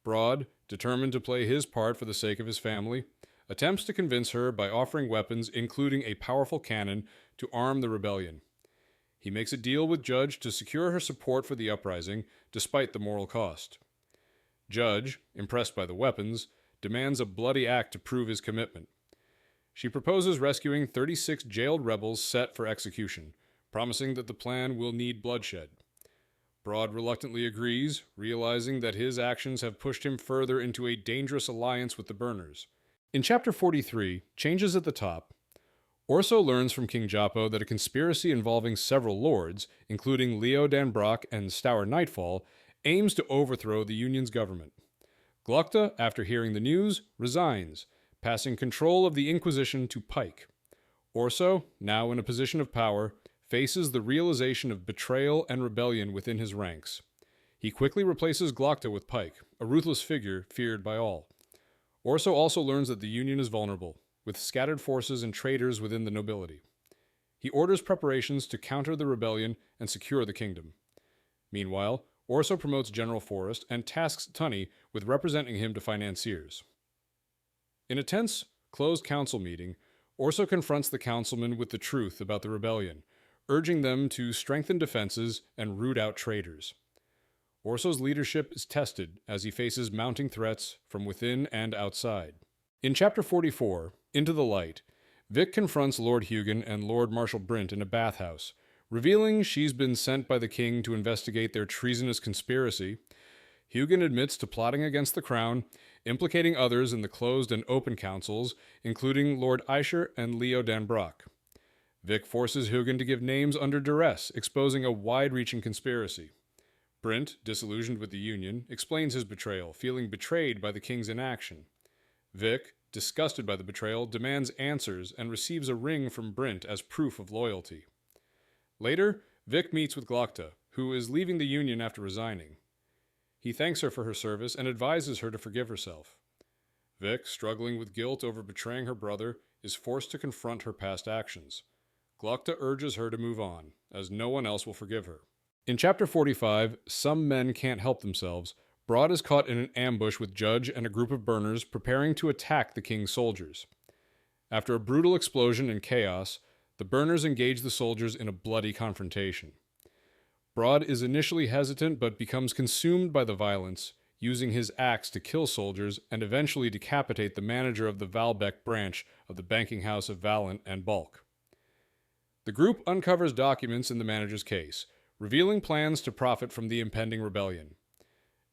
[SPEAKER 1] Broad, determined to play his part for the sake of his family, attempts to convince her by offering weapons, including a powerful cannon, to arm the rebellion. He makes a deal with Judge to secure her support for the uprising, despite the moral cost. Judge, impressed by the weapons, demands a bloody act to prove his commitment. She proposes rescuing 36 jailed rebels set for execution, promising that the plan will need bloodshed. Broad reluctantly agrees, realizing that his actions have pushed him further into a dangerous alliance with the Burners. In Chapter 43, Changes at the Top, Orso learns from King Jappo that a conspiracy involving several lords, including Leo Dan Brock and Stour Nightfall, aims to overthrow the Union's government. Glokta, after hearing the news, resigns, passing control of the Inquisition to Pike. Orso, now in a position of power, faces the realization of betrayal and rebellion within his ranks. He quickly replaces Glokta with Pike, a ruthless figure feared by all. Orso also learns that the Union is vulnerable, with scattered forces and traitors within the nobility. He orders preparations to counter the rebellion and secure the kingdom. Meanwhile, Orso promotes General Forrest and tasks Tunney with representing him to financiers. In a tense, closed council meeting, Orso confronts the councilmen with the truth about the rebellion, urging them to strengthen defenses and root out traitors. Orso's leadership is tested as he faces mounting threats from within and outside. In Chapter 44, Into the Light, Vic confronts Lord Hugin and Lord Marshal Brint in a bathhouse, revealing she's been sent by the king to investigate their treasonous conspiracy. Hugin admits to plotting against the crown, implicating others in the closed and open councils, including Lord Aesher and Leo Dan Brock. Vic forces Hugin to give names under duress, exposing a wide-reaching conspiracy. Brint, disillusioned with the Union, explains his betrayal, feeling betrayed by the king's inaction. Vic, disgusted by the betrayal, demands answers and receives a ring from Brint as proof of loyalty. Later, Vic meets with Glokta, who is leaving the Union after resigning. He thanks her for her service and advises her to forgive herself. Vic, struggling with guilt over betraying her brother, is forced to confront her past actions. Glokta urges her to move on, as no one else will forgive her. In Chapter 45, Some Men Can't Help Themselves, Broad is caught in an ambush with Judge and a group of burners preparing to attack the king's soldiers. After a brutal explosion and chaos, the burners engage the soldiers in a bloody confrontation. Broad is initially hesitant but becomes consumed by the violence, using his axe to kill soldiers and eventually decapitate the manager of the Valbec branch of the banking house of Valent and Bulk. The group uncovers documents in the manager's case, revealing plans to profit from the impending rebellion.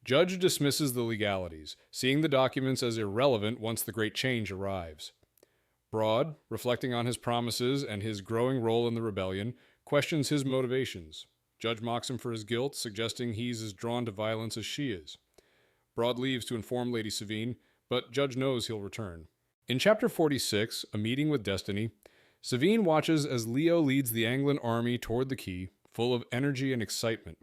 [SPEAKER 1] Judge dismisses the legalities, seeing the documents as irrelevant once the great change arrives. Broad, reflecting on his promises and his growing role in the rebellion, questions his motivations. Judge mocks him for his guilt, suggesting he's as drawn to violence as she is. Broad leaves to inform Lady Savine, but Judge knows he'll return. In Chapter 46, A Meeting with Destiny, Savine watches as Leo leads the Anglin army toward the Key, full of energy and excitement.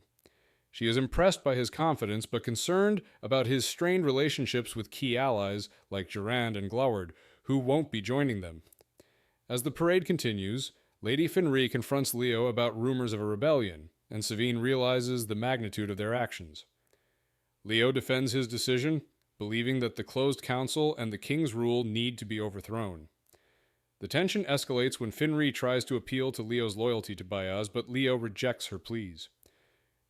[SPEAKER 1] She is impressed by his confidence, but concerned about his strained relationships with key allies like Durand and Gloward, who won't be joining them. As the parade continues, Lady Finree confronts Leo about rumors of a rebellion, and Savine realizes the magnitude of their actions. Leo defends his decision, believing that the closed council and the king's rule need to be overthrown. The tension escalates when Finree tries to appeal to Leo's loyalty to Bayaz, but Leo rejects her pleas.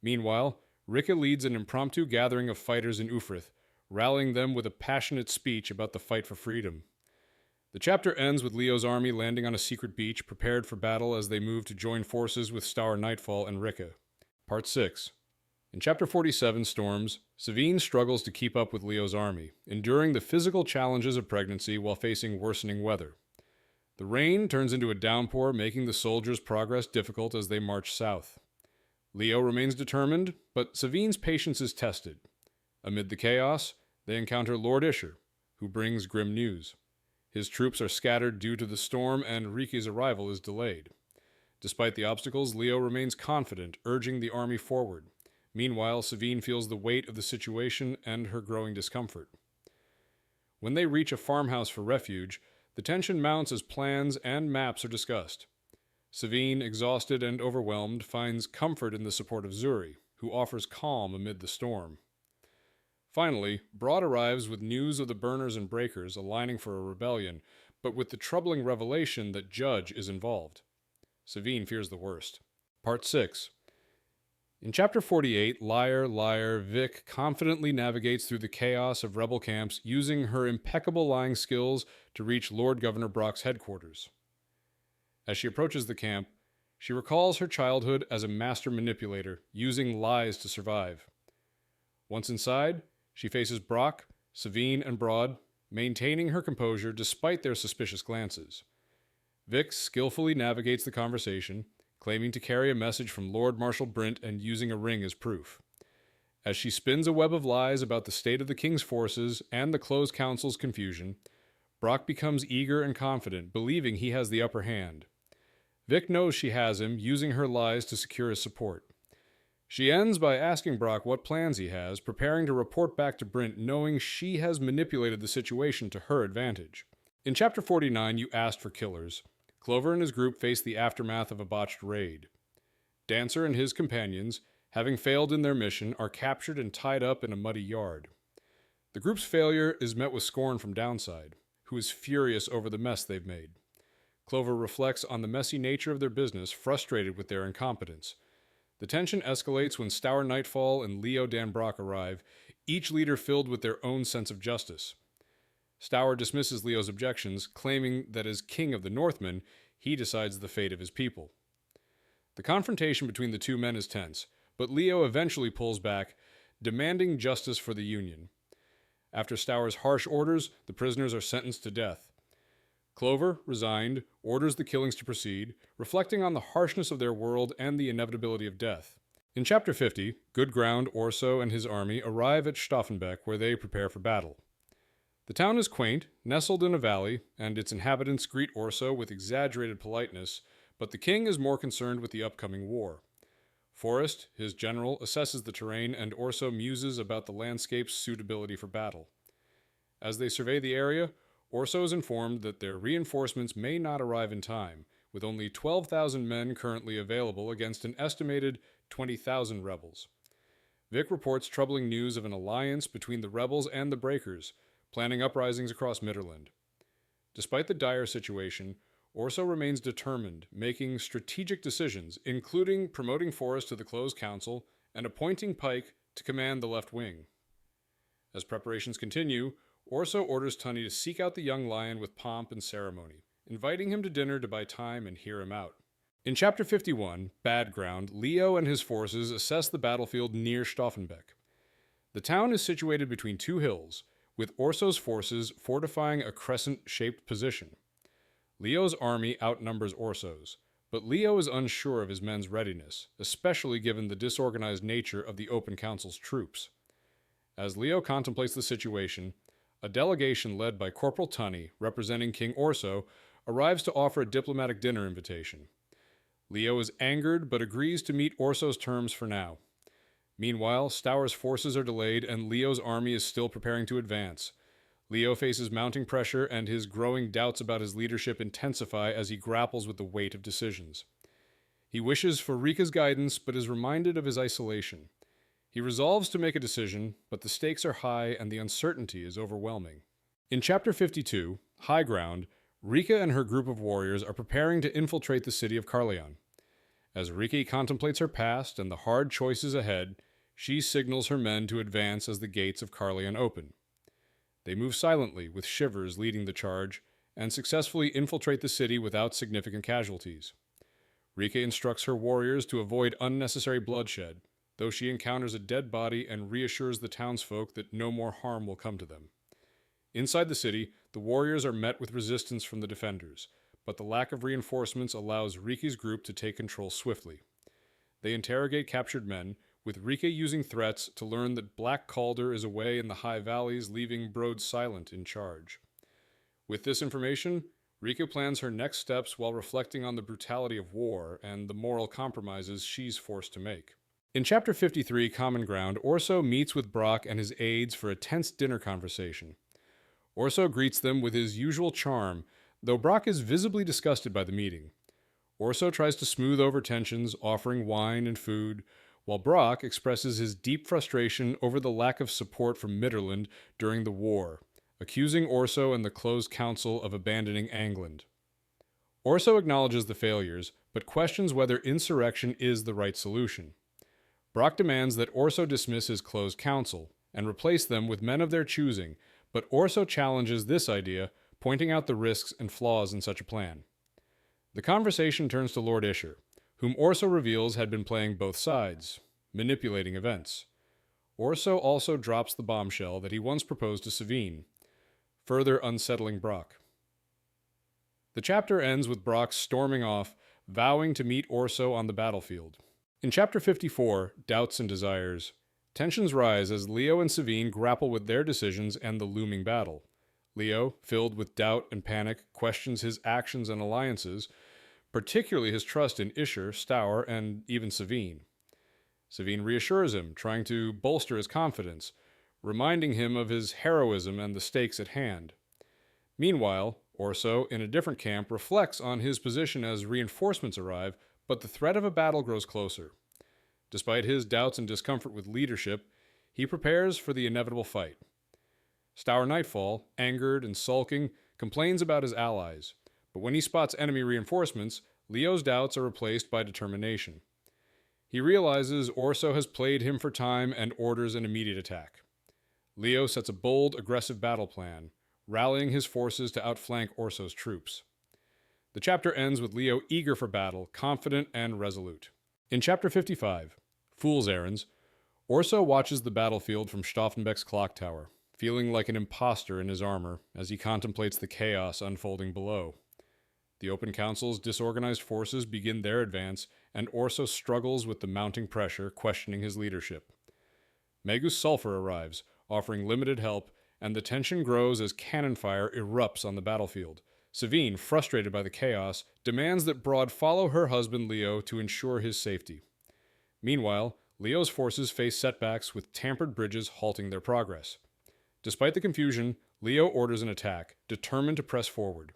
[SPEAKER 1] Meanwhile, Rika leads an impromptu gathering of fighters in Ufrith, rallying them with a passionate speech about the fight for freedom. The chapter ends with Leo's army landing on a secret beach, prepared for battle as they move to join forces with Stour Nightfall and Rika. Part 6. In Chapter 47, Storms, Savine struggles to keep up with Leo's army, enduring the physical challenges of pregnancy while facing worsening weather. The rain turns into a downpour, making the soldiers' progress difficult as they march south. Leo remains determined, but Savine's patience is tested. Amid the chaos, they encounter Lord Isher, who brings grim news. His troops are scattered due to the storm, and Riki's arrival is delayed. Despite the obstacles, Leo remains confident, urging the army forward. Meanwhile, Savine feels the weight of the situation and her growing discomfort. When they reach a farmhouse for refuge, the tension mounts as plans and maps are discussed. Savine, exhausted and overwhelmed, finds comfort in the support of Zuri, who offers calm amid the storm. Finally, Broad arrives with news of the burners and breakers aligning for a rebellion, but with the troubling revelation that Judge is involved. Savine fears the worst. Part 6. In Chapter 48, Liar, Vic confidently navigates through the chaos of rebel camps, using her impeccable lying skills to reach Lord Governor Brock's headquarters. As she approaches the camp, she recalls her childhood as a master manipulator, using lies to survive. Once inside, she faces Brock, Savine, and Broad, maintaining her composure despite their suspicious glances. Vic skillfully navigates the conversation, claiming to carry a message from Lord Marshal Brint and using a ring as proof. As she spins a web of lies about the state of the king's forces and the closed council's confusion, Brock becomes eager and confident, believing he has the upper hand. Vic knows she has him, using her lies to secure his support. She ends by asking Brock what plans he has, preparing to report back to Brint, knowing she has manipulated the situation to her advantage. In Chapter 49, You Asked for Killers, Clover and his group face the aftermath of a botched raid. Dancer and his companions, having failed in their mission, are captured and tied up in a muddy yard. The group's failure is met with scorn from Downside, who is furious over the mess they've made. Clover reflects on the messy nature of their business, frustrated with their incompetence. The tension escalates when Stour Nightfall and Leo Dan Brock arrive, each leader filled with their own sense of justice. Stour dismisses Leo's objections, claiming that as king of the Northmen, he decides the fate of his people. The confrontation between the two men is tense, but Leo eventually pulls back, demanding justice for the Union. After Stour's harsh orders, the prisoners are sentenced to death. Clover, resigned, orders the killings to proceed, reflecting on the harshness of their world and the inevitability of death. In Chapter 50, Good Ground, Orso, and his army arrive at Stauffenbeck, where they prepare for battle. The town is quaint, nestled in a valley, and its inhabitants greet Orso with exaggerated politeness, but the king is more concerned with the upcoming war. Forrest, his general, assesses the terrain, and Orso muses about the landscape's suitability for battle. As they survey the area, Orso is informed that their reinforcements may not arrive in time, with only 12,000 men currently available against an estimated 20,000 rebels. Vic reports troubling news of an alliance between the rebels and the Breakers, planning uprisings across Midderland. Despite the dire situation, Orso remains determined, making strategic decisions, including promoting Forrest to the closed council and appointing Pike to command the left wing. As preparations continue, Orso orders Tunney to seek out the young lion with pomp and ceremony, inviting him to dinner to buy time and hear him out. In Chapter 51, Bad Ground, Leo and his forces assess the battlefield near Stauffenberg. The town is situated between two hills, with Orso's forces fortifying a crescent-shaped position. Leo's army outnumbers Orso's, but Leo is unsure of his men's readiness, especially given the disorganized nature of the Open Council's troops. As Leo contemplates the situation, a delegation led by Corporal Tunney, representing King Orso, arrives to offer a diplomatic dinner invitation. Leo is angered but agrees to meet Orso's terms for now. Meanwhile, Stauer's forces are delayed and Leo's army is still preparing to advance. Leo faces mounting pressure and his growing doubts about his leadership intensify as he grapples with the weight of decisions. He wishes for Rika's guidance but is reminded of his isolation. He resolves to make a decision, but the stakes are high and the uncertainty is overwhelming. In Chapter 52, High Ground, Rika and her group of warriors are preparing to infiltrate the city of Carleon. As Rika contemplates her past and the hard choices ahead, she signals her men to advance as the gates of Carleon open. They move silently, with Shivers leading the charge, and successfully infiltrate the city without significant casualties. Rika instructs her warriors to avoid unnecessary bloodshed, though she encounters a dead body and reassures the townsfolk that no more harm will come to them. Inside the city, the warriors are met with resistance from the defenders, but the lack of reinforcements allows Rika's group to take control swiftly. They interrogate captured men, with Rika using threats to learn that Black Calder is away in the high valleys, leaving Brode Silent in charge. With this information, Rika plans her next steps while reflecting on the brutality of war and the moral compromises she's forced to make. In Chapter 53, Common Ground, Orso meets with Brock and his aides for a tense dinner conversation. Orso greets them with his usual charm, though Brock is visibly disgusted by the meeting. Orso tries to smooth over tensions, offering wine and food, while Brock expresses his deep frustration over the lack of support from Mitterland during the war, accusing Orso and the closed council of abandoning Angland. Orso acknowledges the failures, but questions whether insurrection is the right solution. Brock demands that Orso dismiss his closed council and replace them with men of their choosing, but Orso challenges this idea, pointing out the risks and flaws in such a plan. The conversation turns to Lord Isher, whom Orso reveals had been playing both sides, manipulating events. Orso also drops the bombshell that he once proposed to Savine, further unsettling Brock. The chapter ends with Brock storming off, vowing to meet Orso on the battlefield. In Chapter 54, Doubts and Desires, tensions rise as Leo and Savine grapple with their decisions and the looming battle. Leo, filled with doubt and panic, questions his actions and alliances, particularly his trust in Isher, Stauer, and even Savine. Savine reassures him, trying to bolster his confidence, reminding him of his heroism and the stakes at hand. Meanwhile, Orso, in a different camp, reflects on his position as reinforcements arrive, but the threat of a battle grows closer. Despite his doubts and discomfort with leadership, he prepares for the inevitable fight. Stauer Nightfall, angered and sulking, complains about his allies, but when he spots enemy reinforcements, Leo's doubts are replaced by determination. He realizes Orso has played him for time and orders an immediate attack. Leo sets a bold, aggressive battle plan, rallying his forces to outflank Orso's troops. The chapter ends with Leo eager for battle, confident and resolute. In Chapter 55, Fool's Errands, Orso watches the battlefield from Stauffenberg's clock tower, feeling like an imposter in his armor as he contemplates the chaos unfolding below. The Open Council's disorganized forces begin their advance, and Orso struggles with the mounting pressure, questioning his leadership. Magus Sulfur arrives, offering limited help, and the tension grows as cannon fire erupts on the battlefield. Savine, frustrated by the chaos, demands that Broad follow her husband Leo to ensure his safety. Meanwhile, Leo's forces face setbacks with tampered bridges halting their progress. Despite the confusion, Leo orders an attack, determined to press forward.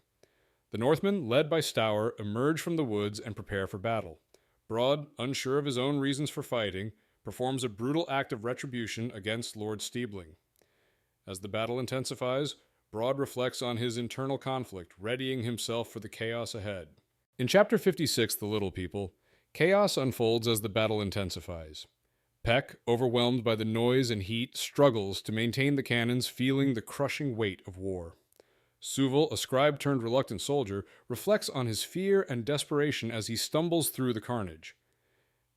[SPEAKER 1] The Northmen, led by Stauer, emerge from the woods and prepare for battle. Broad, unsure of his own reasons for fighting, performs a brutal act of retribution against Lord Stiebling. As the battle intensifies, Broad reflects on his internal conflict, readying himself for the chaos ahead. In Chapter 56, The Little People, chaos unfolds as the battle intensifies. Peck, overwhelmed by the noise and heat, struggles to maintain the cannons, feeling the crushing weight of war. Suval, a scribe-turned-reluctant soldier, reflects on his fear and desperation as he stumbles through the carnage.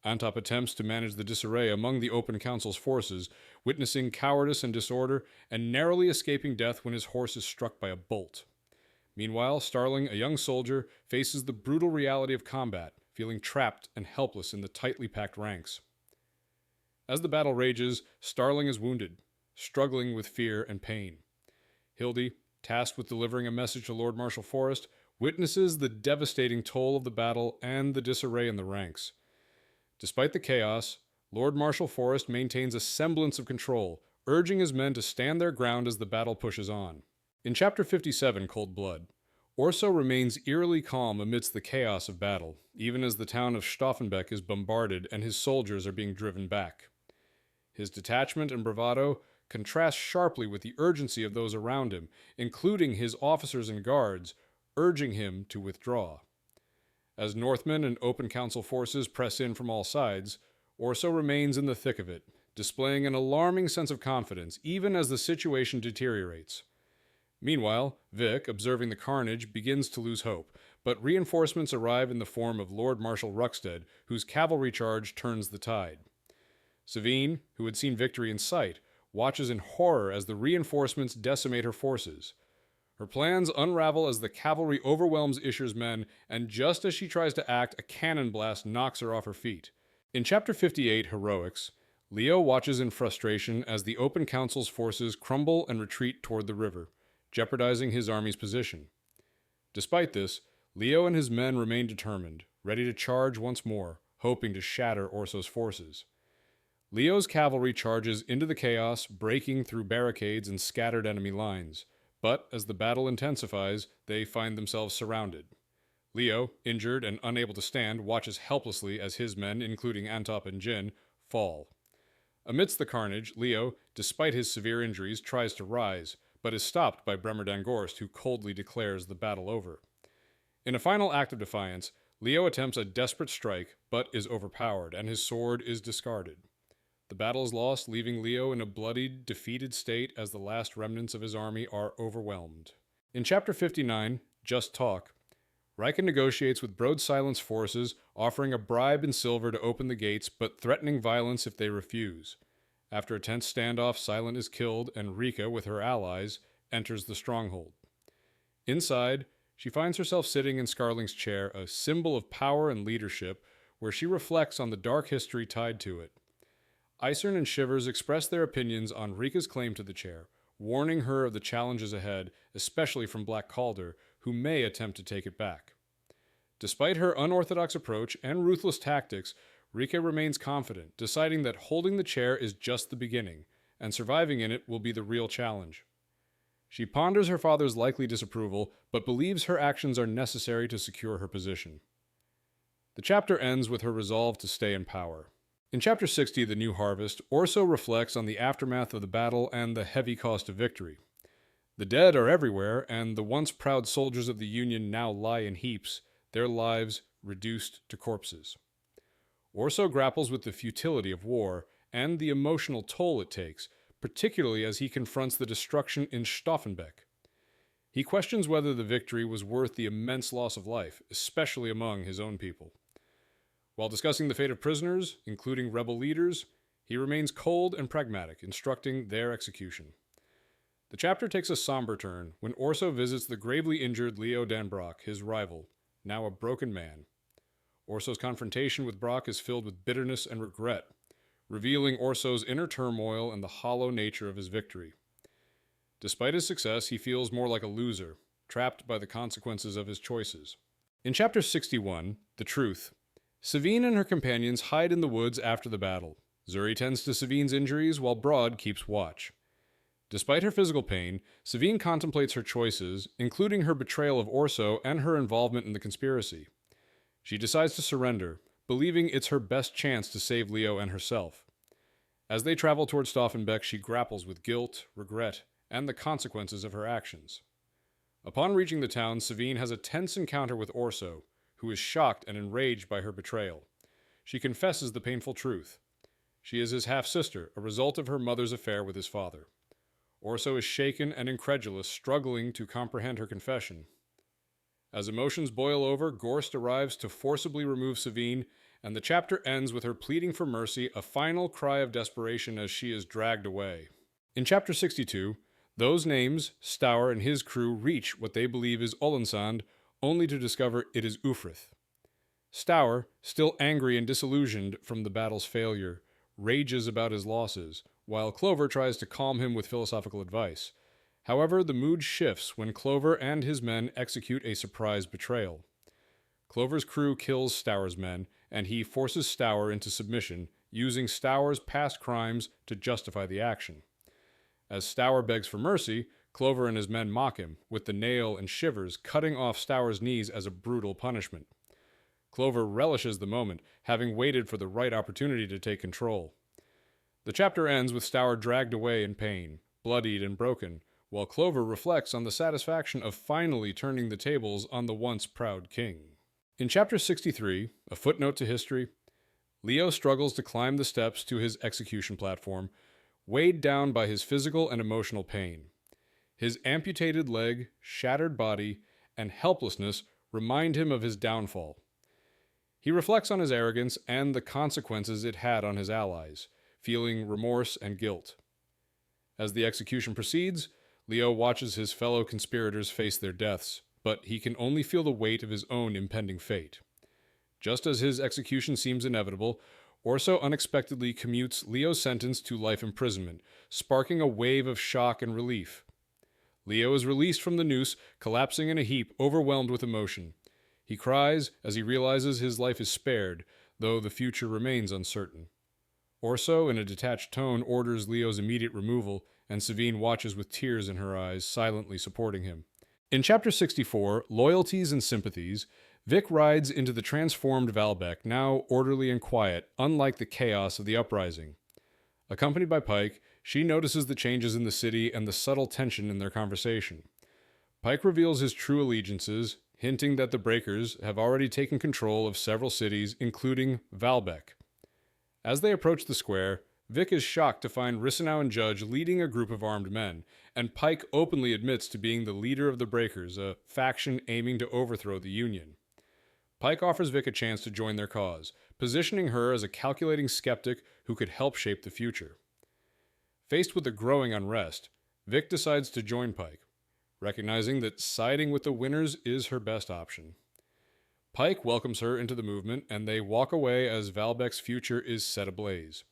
[SPEAKER 1] Antop attempts to manage the disarray among the Open Council's forces, witnessing cowardice and disorder, and narrowly escaping death when his horse is struck by a bolt. Meanwhile, Starling, a young soldier, faces the brutal reality of combat, feeling trapped and helpless in the tightly packed ranks. As the battle rages, Starling is wounded, struggling with fear and pain. Hildy, tasked with delivering a message to Lord Marshal Forrest, witnesses the devastating toll of the battle and the disarray in the ranks. Despite the chaos, Lord Marshal Forrest maintains a semblance of control, urging his men to stand their ground as the battle pushes on. In Chapter 57, Cold Blood, Orso remains eerily calm amidst the chaos of battle, even as the town of Stauffenberg is bombarded and his soldiers are being driven back. His detachment and bravado contrast sharply with the urgency of those around him, including his officers and guards, urging him to withdraw. As Northmen and Open Council forces press in from all sides, Orso remains in the thick of it, displaying an alarming sense of confidence even as the situation deteriorates. Meanwhile, Vic, observing the carnage, begins to lose hope, but reinforcements arrive in the form of Lord Marshal Ruckstead, whose cavalry charge turns the tide. Savine, who had seen victory in sight, watches in horror as the reinforcements decimate her forces. Her plans unravel as the cavalry overwhelms Isher's men, and just as she tries to act, a cannon blast knocks her off her feet. In Chapter 58, Heroics, Leo watches in frustration as the Open Council's forces crumble and retreat toward the river, jeopardizing his army's position. Despite this, Leo and his men remain determined, ready to charge once more, hoping to shatter Orso's forces. Leo's cavalry charges into the chaos, breaking through barricades and scattered enemy lines, but as the battle intensifies, they find themselves surrounded. Leo, injured and unable to stand, watches helplessly as his men, including Antop and Jin, fall. Amidst the carnage, Leo, despite his severe injuries, tries to rise, but is stopped by Bremer Dangorst, who coldly declares the battle over. In a final act of defiance, Leo attempts a desperate strike, but is overpowered, and his sword is discarded. The battle is lost, leaving Leo in a bloodied, defeated state as the last remnants of his army are overwhelmed. In Chapter 59, Just Talk, Riken negotiates with Broad Silence forces, offering a bribe in silver to open the gates, but threatening violence if they refuse. After a tense standoff, Silent is killed, and Rika, with her allies, enters the stronghold. Inside, she finds herself sitting in Scarling's chair, a symbol of power and leadership, where she reflects on the dark history tied to it. Isern and Shivers express their opinions on Rika's claim to the chair, warning her of the challenges ahead, especially from Black Calder, who may attempt to take it back. Despite her unorthodox approach and ruthless tactics, Rika remains confident, deciding that holding the chair is just the beginning, and surviving in it will be the real challenge. She ponders her father's likely disapproval, but believes her actions are necessary to secure her position. The chapter ends with her resolve to stay in power. In Chapter 60, The New Harvest, Orso reflects on the aftermath of the battle and the heavy cost of victory. The dead are everywhere, and the once proud soldiers of the Union now lie in heaps, their lives reduced to corpses. Orso grapples with the futility of war and the emotional toll it takes, particularly as he confronts the destruction in Stauffenberg. He questions whether the victory was worth the immense loss of life, especially among his own people. While discussing the fate of prisoners, including rebel leaders, he remains cold and pragmatic, instructing their execution. The chapter takes a somber turn when Orso visits the gravely injured Leo Dan Brock, his rival, now a broken man. Orso's confrontation with Brock is filled with bitterness and regret, revealing Orso's inner turmoil and the hollow nature of his victory. Despite his success, he feels more like a loser, trapped by the consequences of his choices. In Chapter 61, The Truth, Savine and her companions hide in the woods after the battle. Zuri tends to Savine's injuries while Broad keeps watch. Despite her physical pain, Savine contemplates her choices, including her betrayal of Orso and her involvement in the conspiracy. She decides to surrender, believing it's her best chance to save Leo and herself. As they travel toward Stauffenberg, she grapples with guilt, regret, and the consequences of her actions. Upon reaching the town, Savine has a tense encounter with Orso, who is shocked and enraged by her betrayal. She confesses the painful truth. She is his half-sister, a result of her mother's affair with his father. Orso is shaken and incredulous, struggling to comprehend her confession. As emotions boil over, Gorst arrives to forcibly remove Savine, and the chapter ends with her pleading for mercy, a final cry of desperation as she is dragged away. In chapter 62, those names, Stour and his crew, reach what they believe is Olensand, only to discover it is Ufrith. Stour, still angry and disillusioned from the battle's failure, rages about his losses, while Clover tries to calm him with philosophical advice. However, the mood shifts when Clover and his men execute a surprise betrayal. Clover's crew kills Stour's men, and he forces Stour into submission, using Stour's past crimes to justify the action. As Stour begs for mercy, Clover and his men mock him, with the nail and shivers cutting off Stour's knees as a brutal punishment. Clover relishes the moment, having waited for the right opportunity to take control. The chapter ends with Stour dragged away in pain, bloodied and broken, while Clover reflects on the satisfaction of finally turning the tables on the once proud king. In chapter 63, a footnote to history, Leo struggles to climb the steps to his execution platform, weighed down by his physical and emotional pain. His amputated leg, shattered body, and helplessness remind him of his downfall. He reflects on his arrogance and the consequences it had on his allies, feeling remorse and guilt. As the execution proceeds, Leo watches his fellow conspirators face their deaths, but he can only feel the weight of his own impending fate. Just as his execution seems inevitable, Orso unexpectedly commutes Leo's sentence to life imprisonment, sparking a wave of shock and relief. Leo is released from the noose, collapsing in a heap, overwhelmed with emotion. He cries as he realizes his life is spared, though the future remains uncertain. Orso, in a detached tone, orders Leo's immediate removal, and Savine watches with tears in her eyes, silently supporting him. In chapter 64, Loyalties and Sympathies, Vic rides into the transformed Valbec, now orderly and quiet, unlike the chaos of the uprising. Accompanied by Pike, she notices the changes in the city and the subtle tension in their conversation. Pike reveals his true allegiances, hinting that the Breakers have already taken control of several cities, including Valbec. As they approach the square, Vic is shocked to find Rissenau and Judge leading a group of armed men, and Pike openly admits to being the leader of the Breakers, a faction aiming to overthrow the Union. Pike offers Vic a chance to join their cause, positioning her as a calculating skeptic who could help shape the future. Faced with the growing unrest, Vic decides to join Pike, recognizing that siding with the winners is her best option. Pike welcomes her into the movement, and they walk away as Valbec's future is set ablaze.